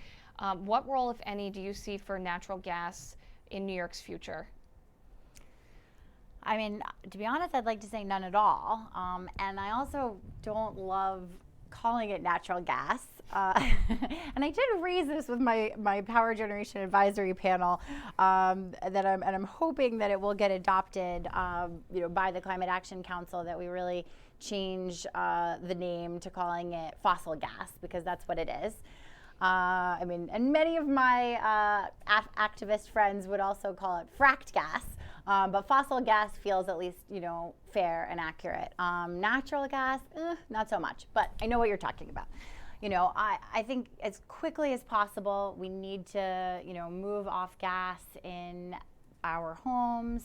what role, if any, do you see for natural gas in New York's future? I mean, to be honest, I'd like to say none at all. And I also don't love calling it natural gas. And I did raise this with my power generation advisory panel, that I'm hoping that it will get adopted, by the Climate Action Council, that we really change the name to calling it fossil gas, because that's what it is. I mean, and many of my activist friends would also call it fracked gas. But fossil gas feels at least, fair and accurate. Natural gas, not so much, but I know what you're talking about. I think as quickly as possible, we need to, move off gas in our homes.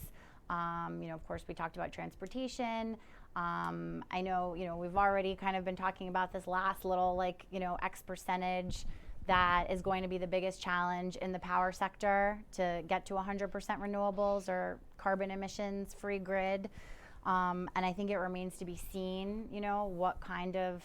Of course, we talked about transportation. I know, we've already kind of been talking about this last little, X percentage that is going to be the biggest challenge in the power sector to get to 100% renewables or carbon emissions free grid. And I think it remains to be seen, what kind of,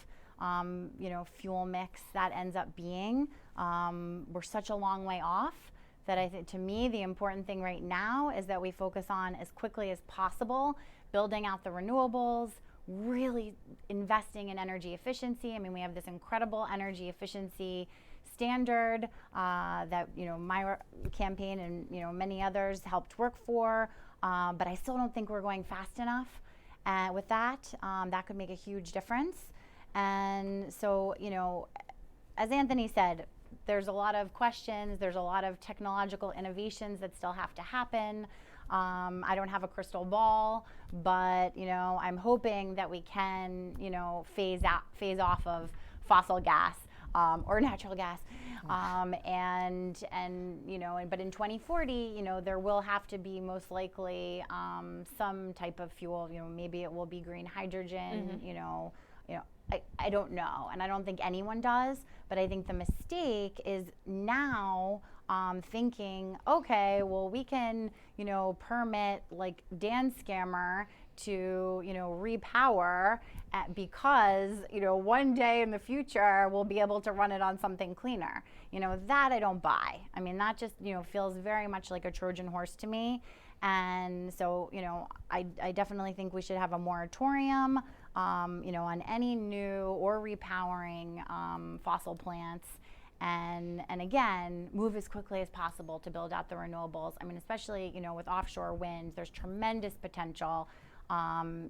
fuel mix that ends up being. We're such a long way off that I think, to me, the important thing right now is that we focus on, as quickly as possible, building out the renewables, really investing in energy efficiency. I mean, we have this incredible energy efficiency standard that my campaign and many others helped work for, but I still don't think we're going fast enough. With that, that could make a huge difference. And so, as Anthony said, there's a lot of questions, there's a lot of technological innovations that still have to happen. I don't have a crystal ball, but I'm hoping that we can phase off of fossil gas. Or natural gas, but in 2040, there will have to be most likely some type of fuel. Maybe it will be green hydrogen. I don't know, and I don't think anyone does. But I think the mistake is now thinking, okay, well, we can permit Dan Scammer to repower because one day in the future we'll be able to run it on something cleaner. That I don't buy. I mean, that just feels very much like a Trojan horse to me. And so I definitely think we should have a moratorium on any new or repowering fossil plants. And again, move as quickly as possible to build out the renewables. I mean, especially with offshore wind, there's tremendous potential. And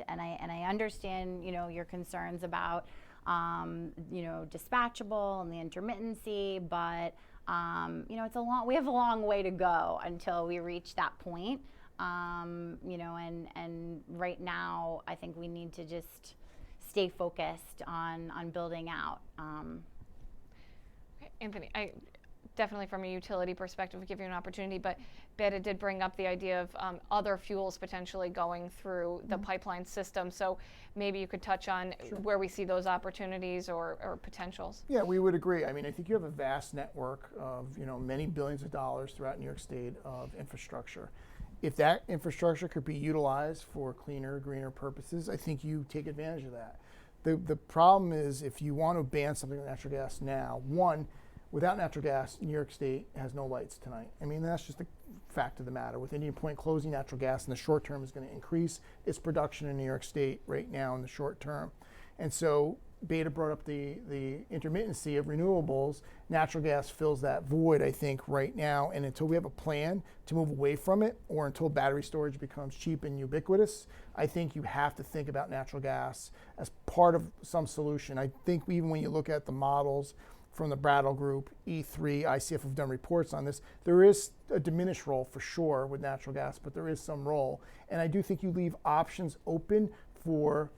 I understand your concerns about dispatchable and the intermittency, but we have a long way to go until we reach that point. And right now, I think we need to just stay focused on building out. Anthony, I definitely from a utility perspective give you an opportunity, but Betta did bring up the idea of other fuels potentially going through the pipeline system. So maybe you could touch on where we see those opportunities or potentials. Yeah, we would agree. I mean, I think you have a vast network of many billions of dollars throughout New York State of infrastructure. If that infrastructure could be utilized for cleaner, greener purposes, I think you take advantage of that. The problem is if you want to ban something like natural gas now, one, without natural gas, New York State has no lights tonight. I mean, that's just a fact of the matter. With Indian Point closing, natural gas in the short term is going to increase its production in New York State right now in the short term. And so Betta brought up the intermittency of renewables. Natural gas fills that void, I think, right now. And until we have a plan to move away from it, or until battery storage becomes cheap and ubiquitous, I think you have to think about natural gas as part of some solution. I think even when you look at the models from the Brattle Group, E3, ICF have done reports on this, there is a diminished role for sure with natural gas, but there is some role. And I do think you leave options open for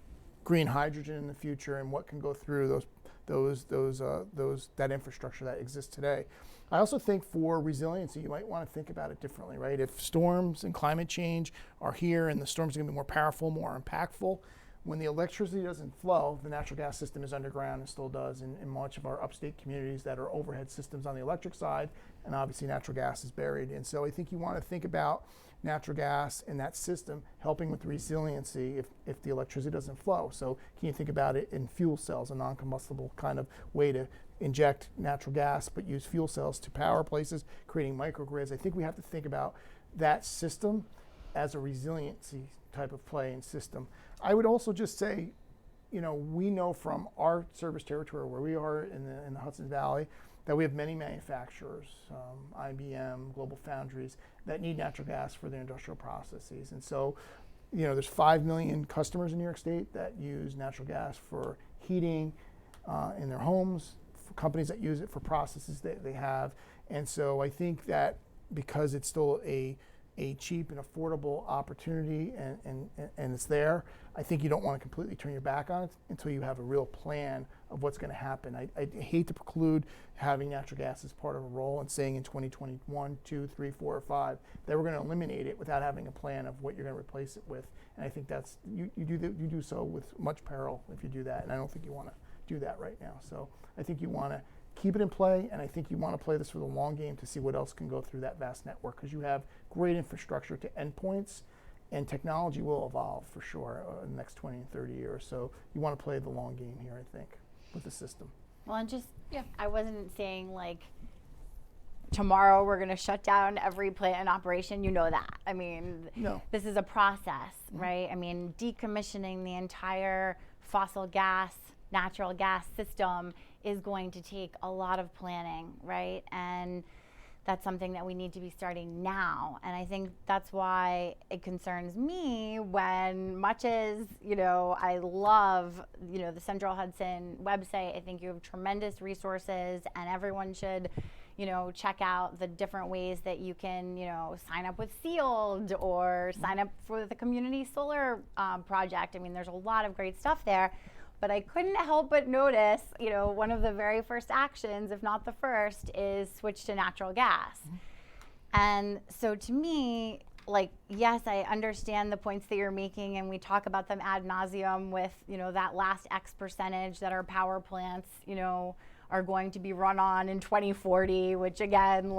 green hydrogen in the future and what can go through that infrastructure that exists today. I also think for resiliency, you might want to think about it differently, right? If storms and climate change are here and the storms are going to be more powerful, more impactful, when the electricity doesn't flow, the natural gas system is underground and still does in much of our upstate communities that are overhead systems on the electric side, and obviously natural gas is buried. And so I think you want to think about natural gas in that system helping with resiliency if the electricity doesn't flow. So can you think about it in fuel cells, a non-combustible kind of way to inject natural gas but use fuel cells to power places, creating microgrids. I think we have to think about that system as a resiliency type of play and system. I would also just say, we know from our service territory where we are in the Hudson Valley that we have many manufacturers, IBM, Global Foundries, that need natural gas for their industrial processes. And so, there's 5 million customers in New York State that use natural gas for heating in their homes, for companies that use it for processes that they have. And so I think that because it's still a cheap and affordable opportunity and it's there, I think you don't want to completely turn your back on it until you have a real plan of what's going to happen. I hate to preclude having natural gas as part of a role and saying in 2021, 2, 3, 4, or 5 that we're going to eliminate it without having a plan of what you're going to replace it with. And I think that's you do so with much peril if you do that, and I don't think you want to do that right now. So I think you want to keep it in play, and I think you want to play this for the long game to see what else can go through that vast network, because you have great infrastructure to endpoints, and technology will evolve for sure in the next 20 and 30 years. So you want to play the long game here, I think, with the system. Well, and I wasn't saying like tomorrow we're going to shut down every plant in operation. You know that. I mean, No. This is a process, right? I mean, decommissioning the entire fossil gas, natural gas system is going to take a lot of planning, right? And that's something that we need to be starting now. And I think that's why it concerns me when much as, I love, the Central Hudson website. I think you have tremendous resources and everyone should, check out the different ways that you can, sign up with Sealed or sign up for the community solar project. I mean, there's a lot of great stuff there. But I couldn't help but notice, one of the very first actions, if not the first, is switch to natural gas. Mm-hmm. And so to me, yes, I understand the points that you're making, and we talk about them ad nauseum with, that last X percentage that our power plants, are going to be run on in 2040, which again,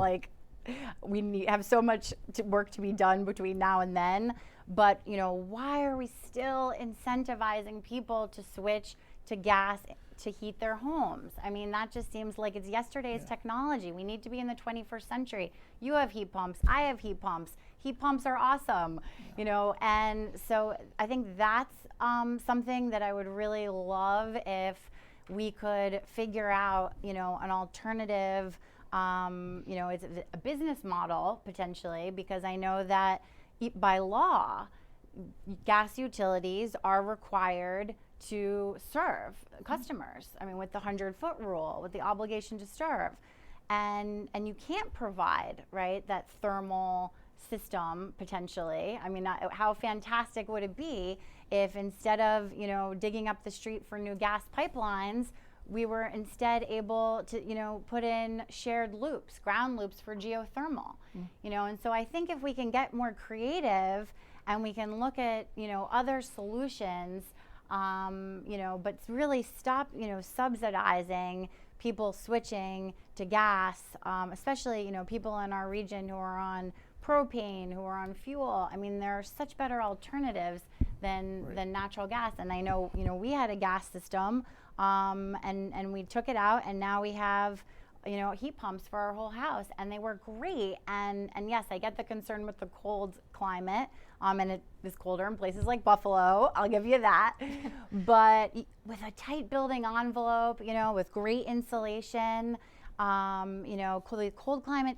we have so much work to be done between now and then. But, why are we still incentivizing people to switch to gas to heat their homes? I mean, that just seems like it's yesterday's technology. We need to be in the 21st century. You have heat pumps. I have heat pumps. Heat pumps are awesome, and so I think that's something that I would really love if we could figure out, an alternative, it's a business model potentially, because I know that by law, gas utilities are required to serve customers. I mean, with the 100-foot rule, with the obligation to serve. And you can't provide, right, that thermal system potentially. I mean, how fantastic would it be if instead of, digging up the street for new gas pipelines, we were instead able to, put in shared loops, ground loops for geothermal, and so I think if we can get more creative and we can look at, other solutions, but really stop, subsidizing people switching to gas, especially, people in our region who are on propane, who are on fuel. I mean, there are such better alternatives than natural gas. And I know, we had a gas system, and we took it out, and now we have, heat pumps for our whole house, and they were great. And yes, I get the concern with the cold climate, and it is colder in places like Buffalo, I'll give you that. But with a tight building envelope, with great insulation, cold climate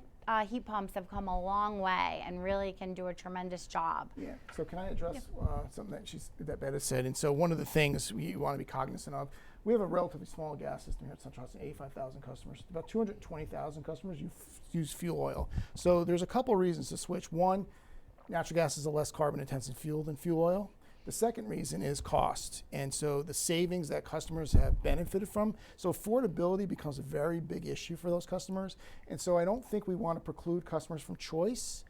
heat pumps have come a long way and really can do a tremendous job. Yeah. So can I address something that Betta said? And so one of the things we want to be cognizant of, we have a relatively small gas system here at Central Hudson, 85,000 customers. About 220,000 customers use fuel oil. So there's a couple reasons to switch. One, natural gas is a less carbon intensive fuel than fuel oil. The second reason is cost. And so the savings that customers have benefited from. So affordability becomes a very big issue for those customers. And so I don't think we want to preclude customers from choice.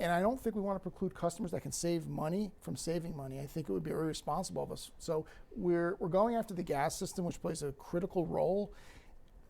And I don't think we want to preclude customers that can save money from saving money. I think it would be irresponsible of us. So we're going after the gas system, which plays a critical role.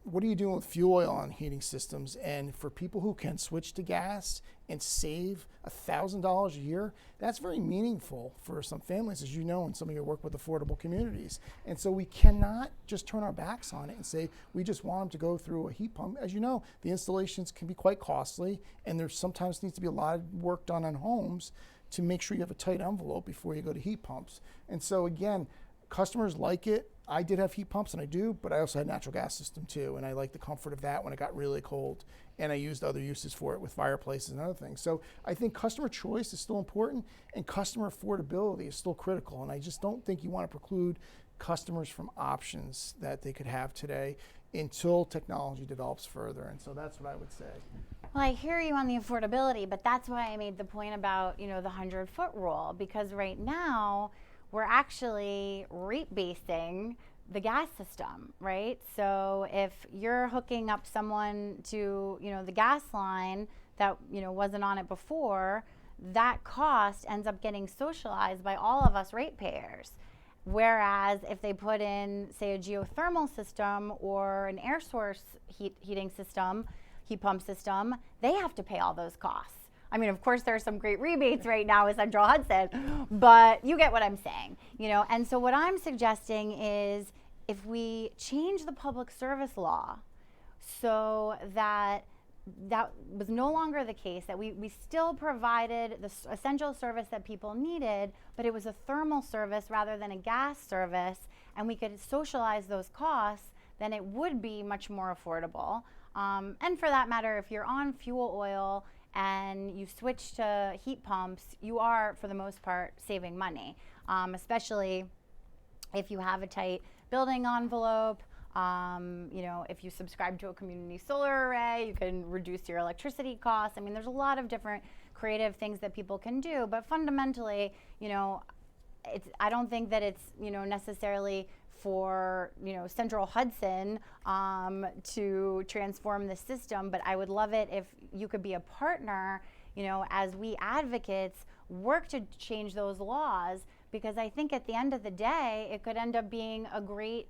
What are you doing with fuel oil on heating systems? And for people who can switch to gas and save $1,000 a year, that's very meaningful for some families, as you know, in some of your work with affordable communities. And so we cannot just turn our backs on it and say we just want them to go through a heat pump. As you know, the installations can be quite costly, and there sometimes needs to be a lot of work done on homes to make sure you have a tight envelope before you go to heat pumps. And so again, customers like it. I did have heat pumps, and I do, but I also had a natural gas system too, and I like the comfort of that when it got really cold, and I used other uses for it with fireplaces and other things. So I think customer choice is still important, and customer affordability is still critical, and I just don't think you want to preclude customers from options that they could have today until technology develops further, and so that's what I would say. Well, I hear you on the affordability, but that's why I made the point about, the 100-foot rule, because right now, we're actually rate basing the gas system, right? So if you're hooking up someone to, the gas line that, wasn't on it before, that cost ends up getting socialized by all of us ratepayers. Whereas if they put in, say, a geothermal system or an air source heat pump system, they have to pay all those costs. I mean, of course, there are some great rebates right now with Central Hudson, but you get what I'm saying, And so what I'm suggesting is if we change the public service law so that was no longer the case, that we still provided the essential service that people needed, but it was a thermal service rather than a gas service, and we could socialize those costs, then it would be much more affordable. And for that matter, if you're on fuel oil and you switch to heat pumps, you are, for the most part, saving money, especially if you have a tight building envelope. If you subscribe to a community solar array, you can reduce your electricity costs. I mean, there's a lot of different creative things that people can do, but fundamentally, I don't think that it's, necessarily for Central Hudson to transform the system, but I would love it if you could be a partner, as we advocates work to change those laws, because I think at the end of the day it could end up being a great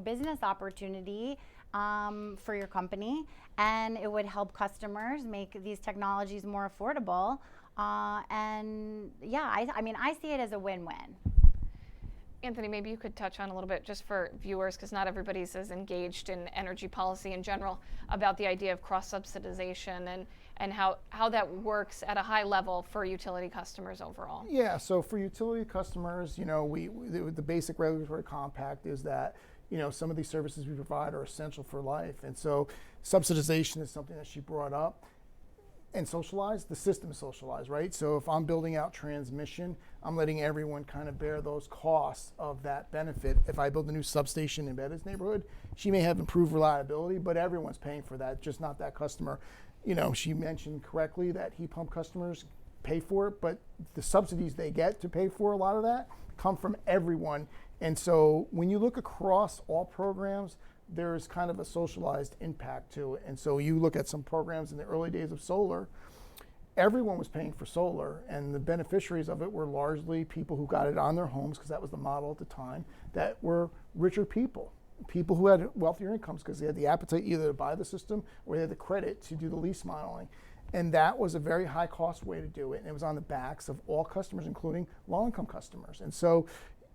business opportunity for your company, and it would help customers make these technologies more affordable, and yeah, I see it as a win-win. Anthony, maybe you could touch on a little bit, just for viewers, because not everybody's as engaged in energy policy in general, about the idea of cross-subsidization and how that works at a high level for utility customers overall. Yeah, so for utility customers, the basic regulatory compact is that some of these services we provide are essential for life, and so subsidization is something that she brought up. and socialized, the system is socialized, right? So if I'm building out transmission, I'm letting everyone kind of bear those costs of that benefit. If I build a new substation in Betta's neighborhood, she may have improved reliability, but everyone's paying for that, just not that customer. You know, she mentioned correctly that heat pump customers pay for it, but the subsidies they get to pay for a lot of that come from everyone. And so when you look across all programs, there's kind of a socialized impact to it. And so you look at some programs in the early days of solar, everyone was paying for solar, and the beneficiaries of it were largely people who got it on their homes, because that was the model at the time, that were richer people who had wealthier incomes because they had the appetite either to buy the system or they had the credit to do the lease modeling. And that was a very high cost way to do it, and it was on the backs of all customers, including low-income customers. And so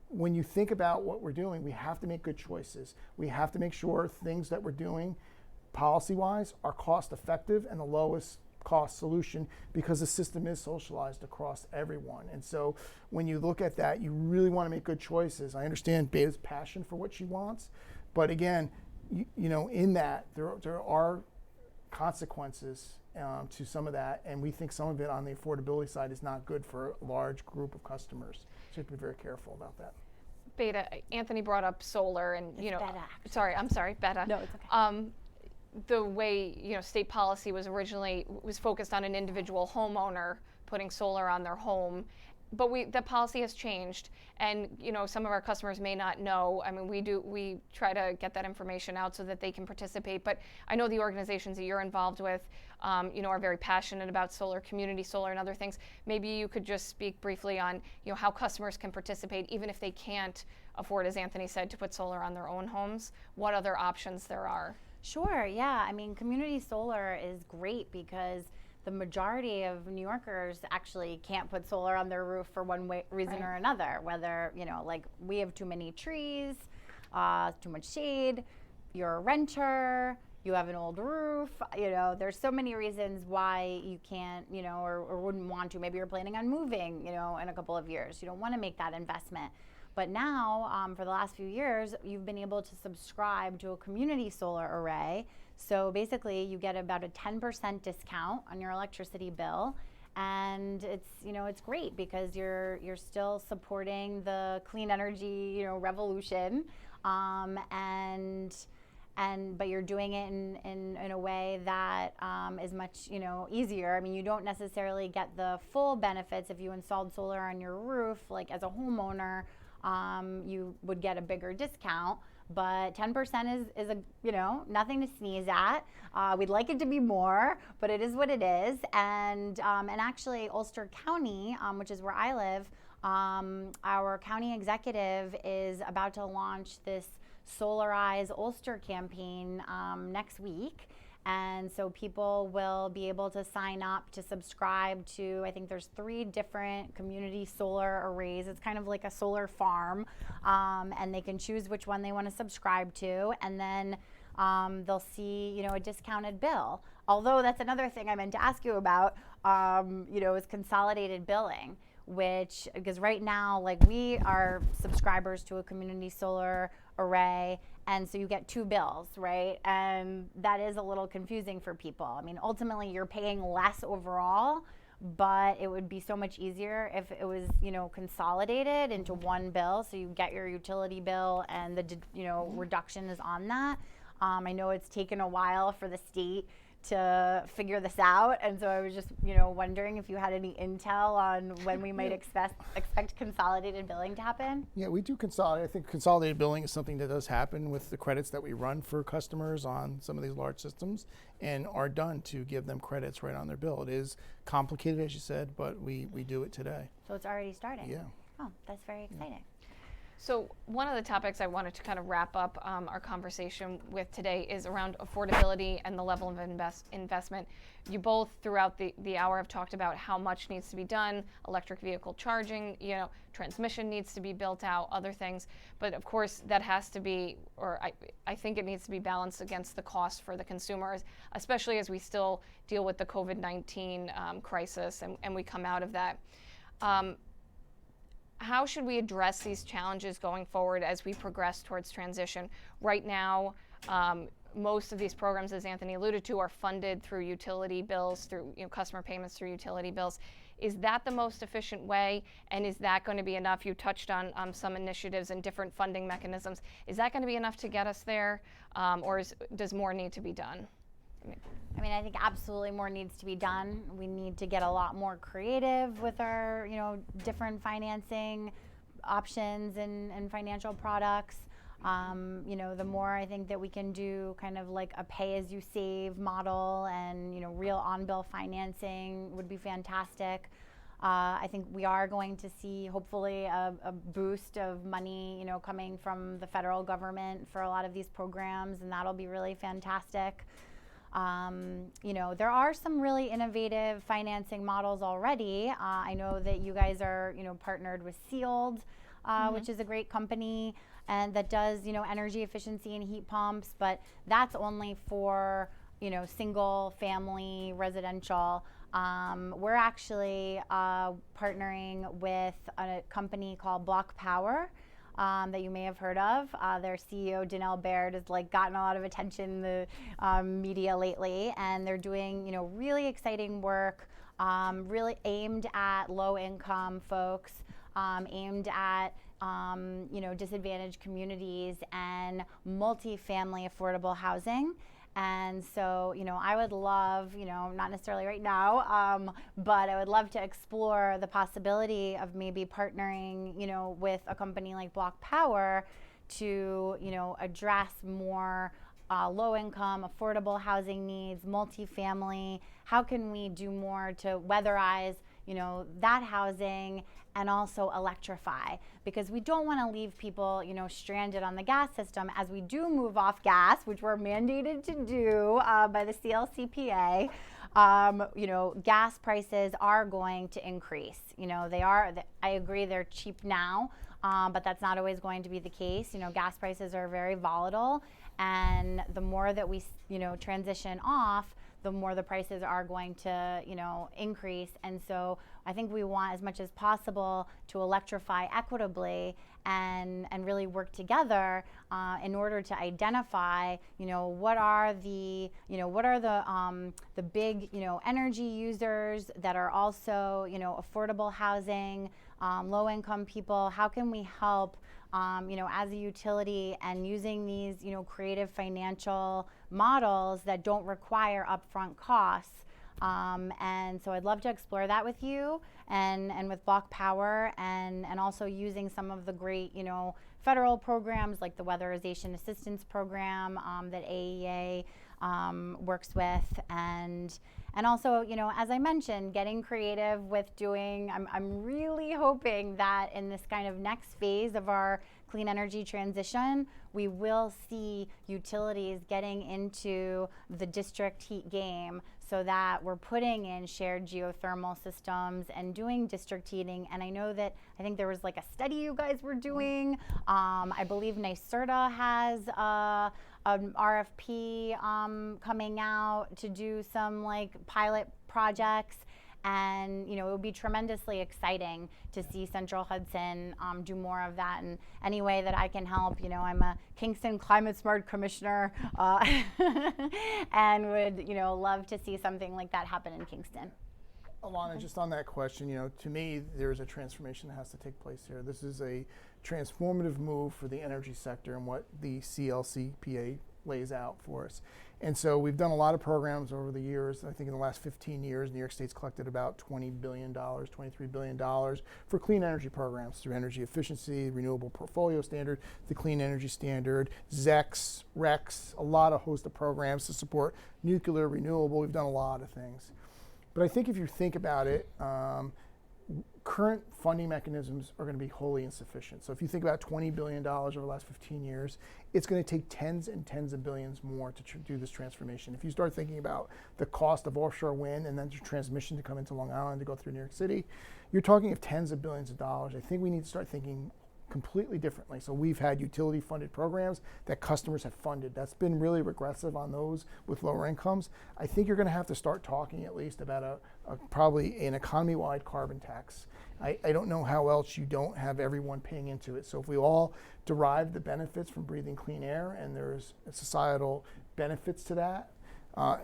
when you think about what we're doing, we have to make good choices. We have to make sure things that we're doing policy-wise are cost-effective and the lowest cost solution, because the system is socialized across everyone. And so when you look at that, you really want to make good choices. I understand Betta's passion for what she wants, but again, you know, in that there are consequences to some of that, and we think some of it on the affordability side is not good for a large group of customers. So you have to be very careful about that. Betta, Anthony brought up solar, and you know, Betta, I'm sorry, Betta. No, it's okay. The way, you know, state policy was originally focused on an individual homeowner putting solar on their home, but the policy has changed, and you know, some of our customers may not know. I mean, we try to get that information out so that they can participate, but I know the organizations that you're involved with, you know, are very passionate about solar, community solar and other things. Maybe you could just speak briefly on, you know, how customers can participate even if they can't afford, as Anthony said, to put solar on their own homes, what other options there are. Sure, yeah. I mean, community solar is great because the majority of New Yorkers actually can't put solar on their roof for one reason or another, whether, you know, like we have too many trees, too much shade, you're a renter, you have an old roof, you know, there's so many reasons why you can't, you know, or wouldn't want to. Maybe you're planning on moving, you know, in a couple of years. You don't want to make that investment. But now, for the last few years, you've been able to subscribe to a community solar array. So basically, you get about a 10% discount on your electricity bill, and it's, you know, it's great because you're still supporting the clean energy, you know, revolution, but you're doing it in a way that is much, you know, easier. I mean, you don't necessarily get the full benefits if you installed solar on your roof, like as a homeowner. You would get a bigger discount, but 10% is a, you know, nothing to sneeze at. We'd like it to be more, but it is what it is. And actually, Ulster County, which is where I live, our county executive is about to launch this Solarize Ulster campaign next week. And so people will be able to sign up to subscribe to, I think there's 3 different community solar arrays. It's kind of like a solar farm, and they can choose which one they want to subscribe to, and then they'll see, you know, a discounted bill. Although that's another thing I meant to ask you about, you know, is consolidated billing, which, because right now, like, we are subscribers to a community solar array, and so you get 2 bills, right? And that is a little confusing for people. I mean, ultimately you're paying less overall, but it would be so much easier if it was, you know, consolidated into one bill, so you get your utility bill and the, you know, reduction is on that. I know it's taken a while for the state to figure this out, and so I was just, you know, wondering if you had any intel on when we might expect consolidated billing to happen. Yeah, we do consolidate. I think consolidated billing is something that does happen with the credits that we run for customers on some of these large systems, and are done to give them credits right on their bill. It is complicated, as you said, but we do it today. So it's already starting. Yeah. Oh, that's very exciting. So one of the topics I wanted to kind of wrap up our conversation with today is around affordability and the level of investment. You both throughout the hour have talked about how much needs to be done, electric vehicle charging, you know, transmission needs to be built out, other things. But of course that has to be, or I think it needs to be balanced against the cost for the consumers, especially as we still deal with the COVID-19 crisis and we come out of that. How should we address these challenges going forward as we progress towards transition? Right now, most of these programs, as Anthony alluded to, are funded through utility bills, through customer payments through utility bills. Is that the most efficient way, and is that going to be enough? You touched on some initiatives and different funding mechanisms. Is that going to be enough to get us there, or does more need to be done? I think absolutely more needs to be done. We need to get a lot more creative with our, different financing options and financial products. The more I think that we can do kind of like a pay-as-you-save model and, real on-bill financing would be fantastic. I think we are going to see hopefully a boost of money, coming from the federal government for a lot of these programs, and that'll be really fantastic. There are some really innovative financing models already. I know that you guys are, partnered with Sealed, which is a great company, and that does, energy efficiency and heat pumps, but that's only for, single family residential. We're actually partnering with a company called Block Power, that you may have heard of. Their CEO, Danelle Baird, has gotten a lot of attention in the media lately, and they're doing, really exciting work, really aimed at low-income folks, aimed at disadvantaged communities and multi-family affordable housing. And so, I would love, not necessarily right now, but I would love to explore the possibility of maybe partnering, with a company like Block Power to, address more low-income, affordable housing needs, multifamily. How can we do more to weatherize, that housing and also electrify? Because we don't want to leave people, stranded on the gas system as we do move off gas, which we're mandated to do by the CLCPA. Gas prices are going to increase. They are. I agree, they're cheap now, but that's not always going to be the case. Gas prices are very volatile, and the more that we, transition off, the more the prices are going to, increase. And so I think we want as much as possible to electrify equitably and really work together in order to identify, what are the big, energy users that are also, affordable housing, low-income people. How can we help, as a utility, and using these, creative financial models that don't require upfront costs. And so I'd love to explore that with you and with Block Power, and also using some of the great, federal programs like the Weatherization Assistance Program that AEA works with, and also, as I mentioned, getting creative with doing, I'm really hoping that in this kind of next phase of our clean energy transition, we will see utilities getting into the district heat game, so that we're putting in shared geothermal systems and doing district heating. And I think there was a study you guys were doing. I believe NYSERDA has an RFP coming out to do some pilot projects. And it would be tremendously exciting to see Central Hudson do more of that in any way that I can help. I'm a Kingston Climate Smart Commissioner, and would love to see something like that happen in Kingston. Alana, just on that question, to me, there's a transformation that has to take place here. This is a transformative move for the energy sector and what the CLCPA lays out for us. And so we've done a lot of programs over the years. I think in the last 15 years, New York State's collected about $20 billion, $23 billion for clean energy programs through energy efficiency, renewable portfolio standard, the clean energy standard, ZECs, RECs, a lot of host of programs to support nuclear, renewable. We've done a lot of things. But I think if you think about it, current funding mechanisms are going to be wholly insufficient. So if you think about $20 billion over the last 15 years, it's going to take tens and tens of billions more to do this transformation. If you start thinking about the cost of offshore wind and then the transmission to come into Long Island to go through New York City, you're talking of tens of billions of dollars. I think we need to start thinking completely differently. So we've had utility funded programs that customers have funded. That's been really regressive on those with lower incomes. I think you're going to have to start talking at least about probably an economy-wide carbon tax. I don't know how else you don't have everyone paying into it. So if we all derive the benefits from breathing clean air, and there's societal benefits to that,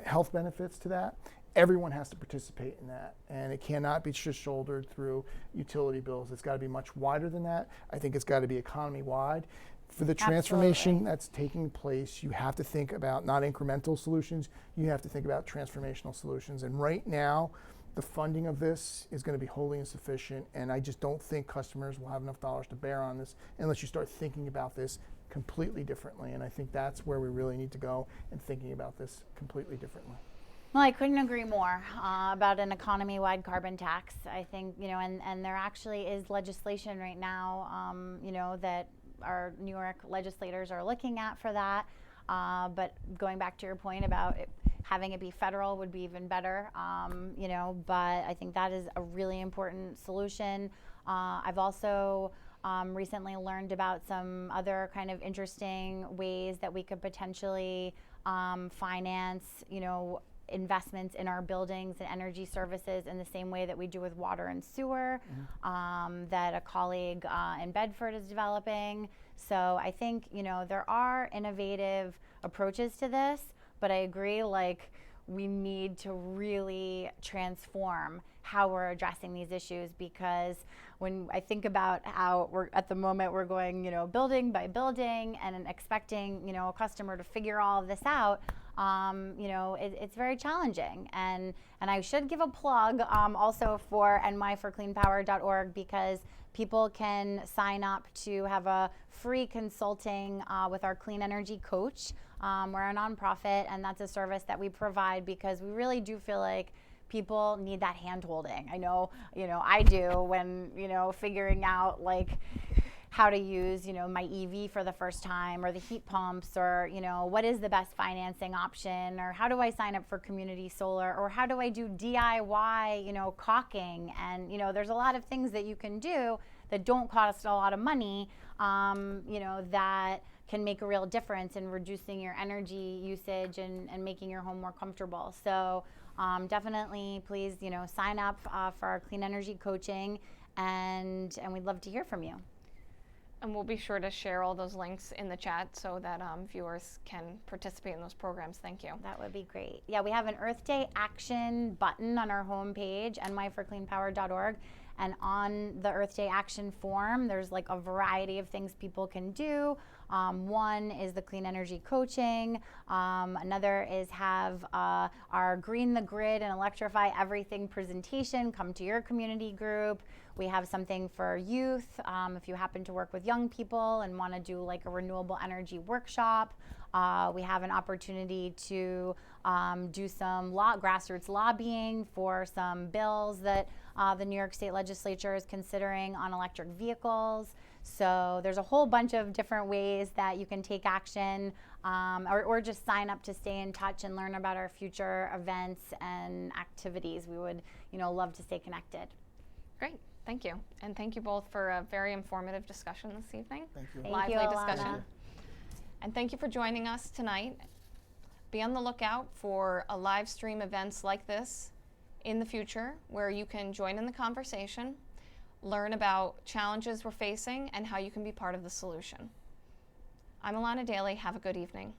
health benefits to that, everyone has to participate in that, and it cannot be just shouldered through utility bills. It's got to be much wider than that. I think it's got to be economy-wide. For the transformation that's taking place, you have to think about not incremental solutions, you have to think about transformational solutions. And right now, the funding of this is going to be wholly insufficient, and I just don't think customers will have enough dollars to bear on this unless you start thinking about this completely differently. And I think that's where we really need to go in thinking about this completely differently. Well, I couldn't agree more about an economy-wide carbon tax. I think, and there actually is legislation right now, that our New York legislators are looking at for that. But going back to your point about having it be federal would be even better, but I think that is a really important solution. I've also recently learned about some other kind of interesting ways that we could potentially finance, investments in our buildings and energy services in the same way that we do with water and sewer, that a colleague in Bedford is developing. So I think, there are innovative approaches to this, but I agree, we need to really transform how we're addressing these issues, because when I think about how at the moment we're going, building by building and expecting, a customer to figure all of this out, it's very challenging. And I should give a plug also for nyforcleanpower.org, because people can sign up to have a free consulting with our clean energy coach. We're a nonprofit, and that's a service that we provide because we really do feel like people need that hand holding. I know, I do when, figuring out how to use, my EV for the first time, or the heat pumps, or, what is the best financing option, or how do I sign up for community solar, or how do I do DIY, caulking? And, there's a lot of things that you can do that don't cost a lot of money, that can make a real difference in reducing your energy usage and making your home more comfortable. So definitely, please, sign up for our clean energy coaching, and we'd love to hear from you. And we'll be sure to share all those links in the chat so that viewers can participate in those programs. Thank you. That would be great. Yeah, we have an Earth Day action button on our homepage, nyforcleanpower.org. And on the Earth Day action form, there's a variety of things people can do. One is the clean energy coaching. Another is have our Green the Grid and Electrify Everything presentation come to your community group. We have something for youth, if you happen to work with young people and want to do a renewable energy workshop. We have an opportunity to do some grassroots lobbying for some bills that the New York State Legislature is considering on electric vehicles. So there's a whole bunch of different ways that you can take action, or just sign up to stay in touch and learn about our future events and activities. We would, love to stay connected. Great. Thank you. And thank you both for a very informative discussion this evening. Thank you. Thank you, Lively Alana. discussion. And thank you for joining us tonight. Be on the lookout for a live stream events like this in the future, where you can join in the conversation, learn about challenges we're facing, and how you can be part of the solution. I'm Alana Daly. Have a good evening.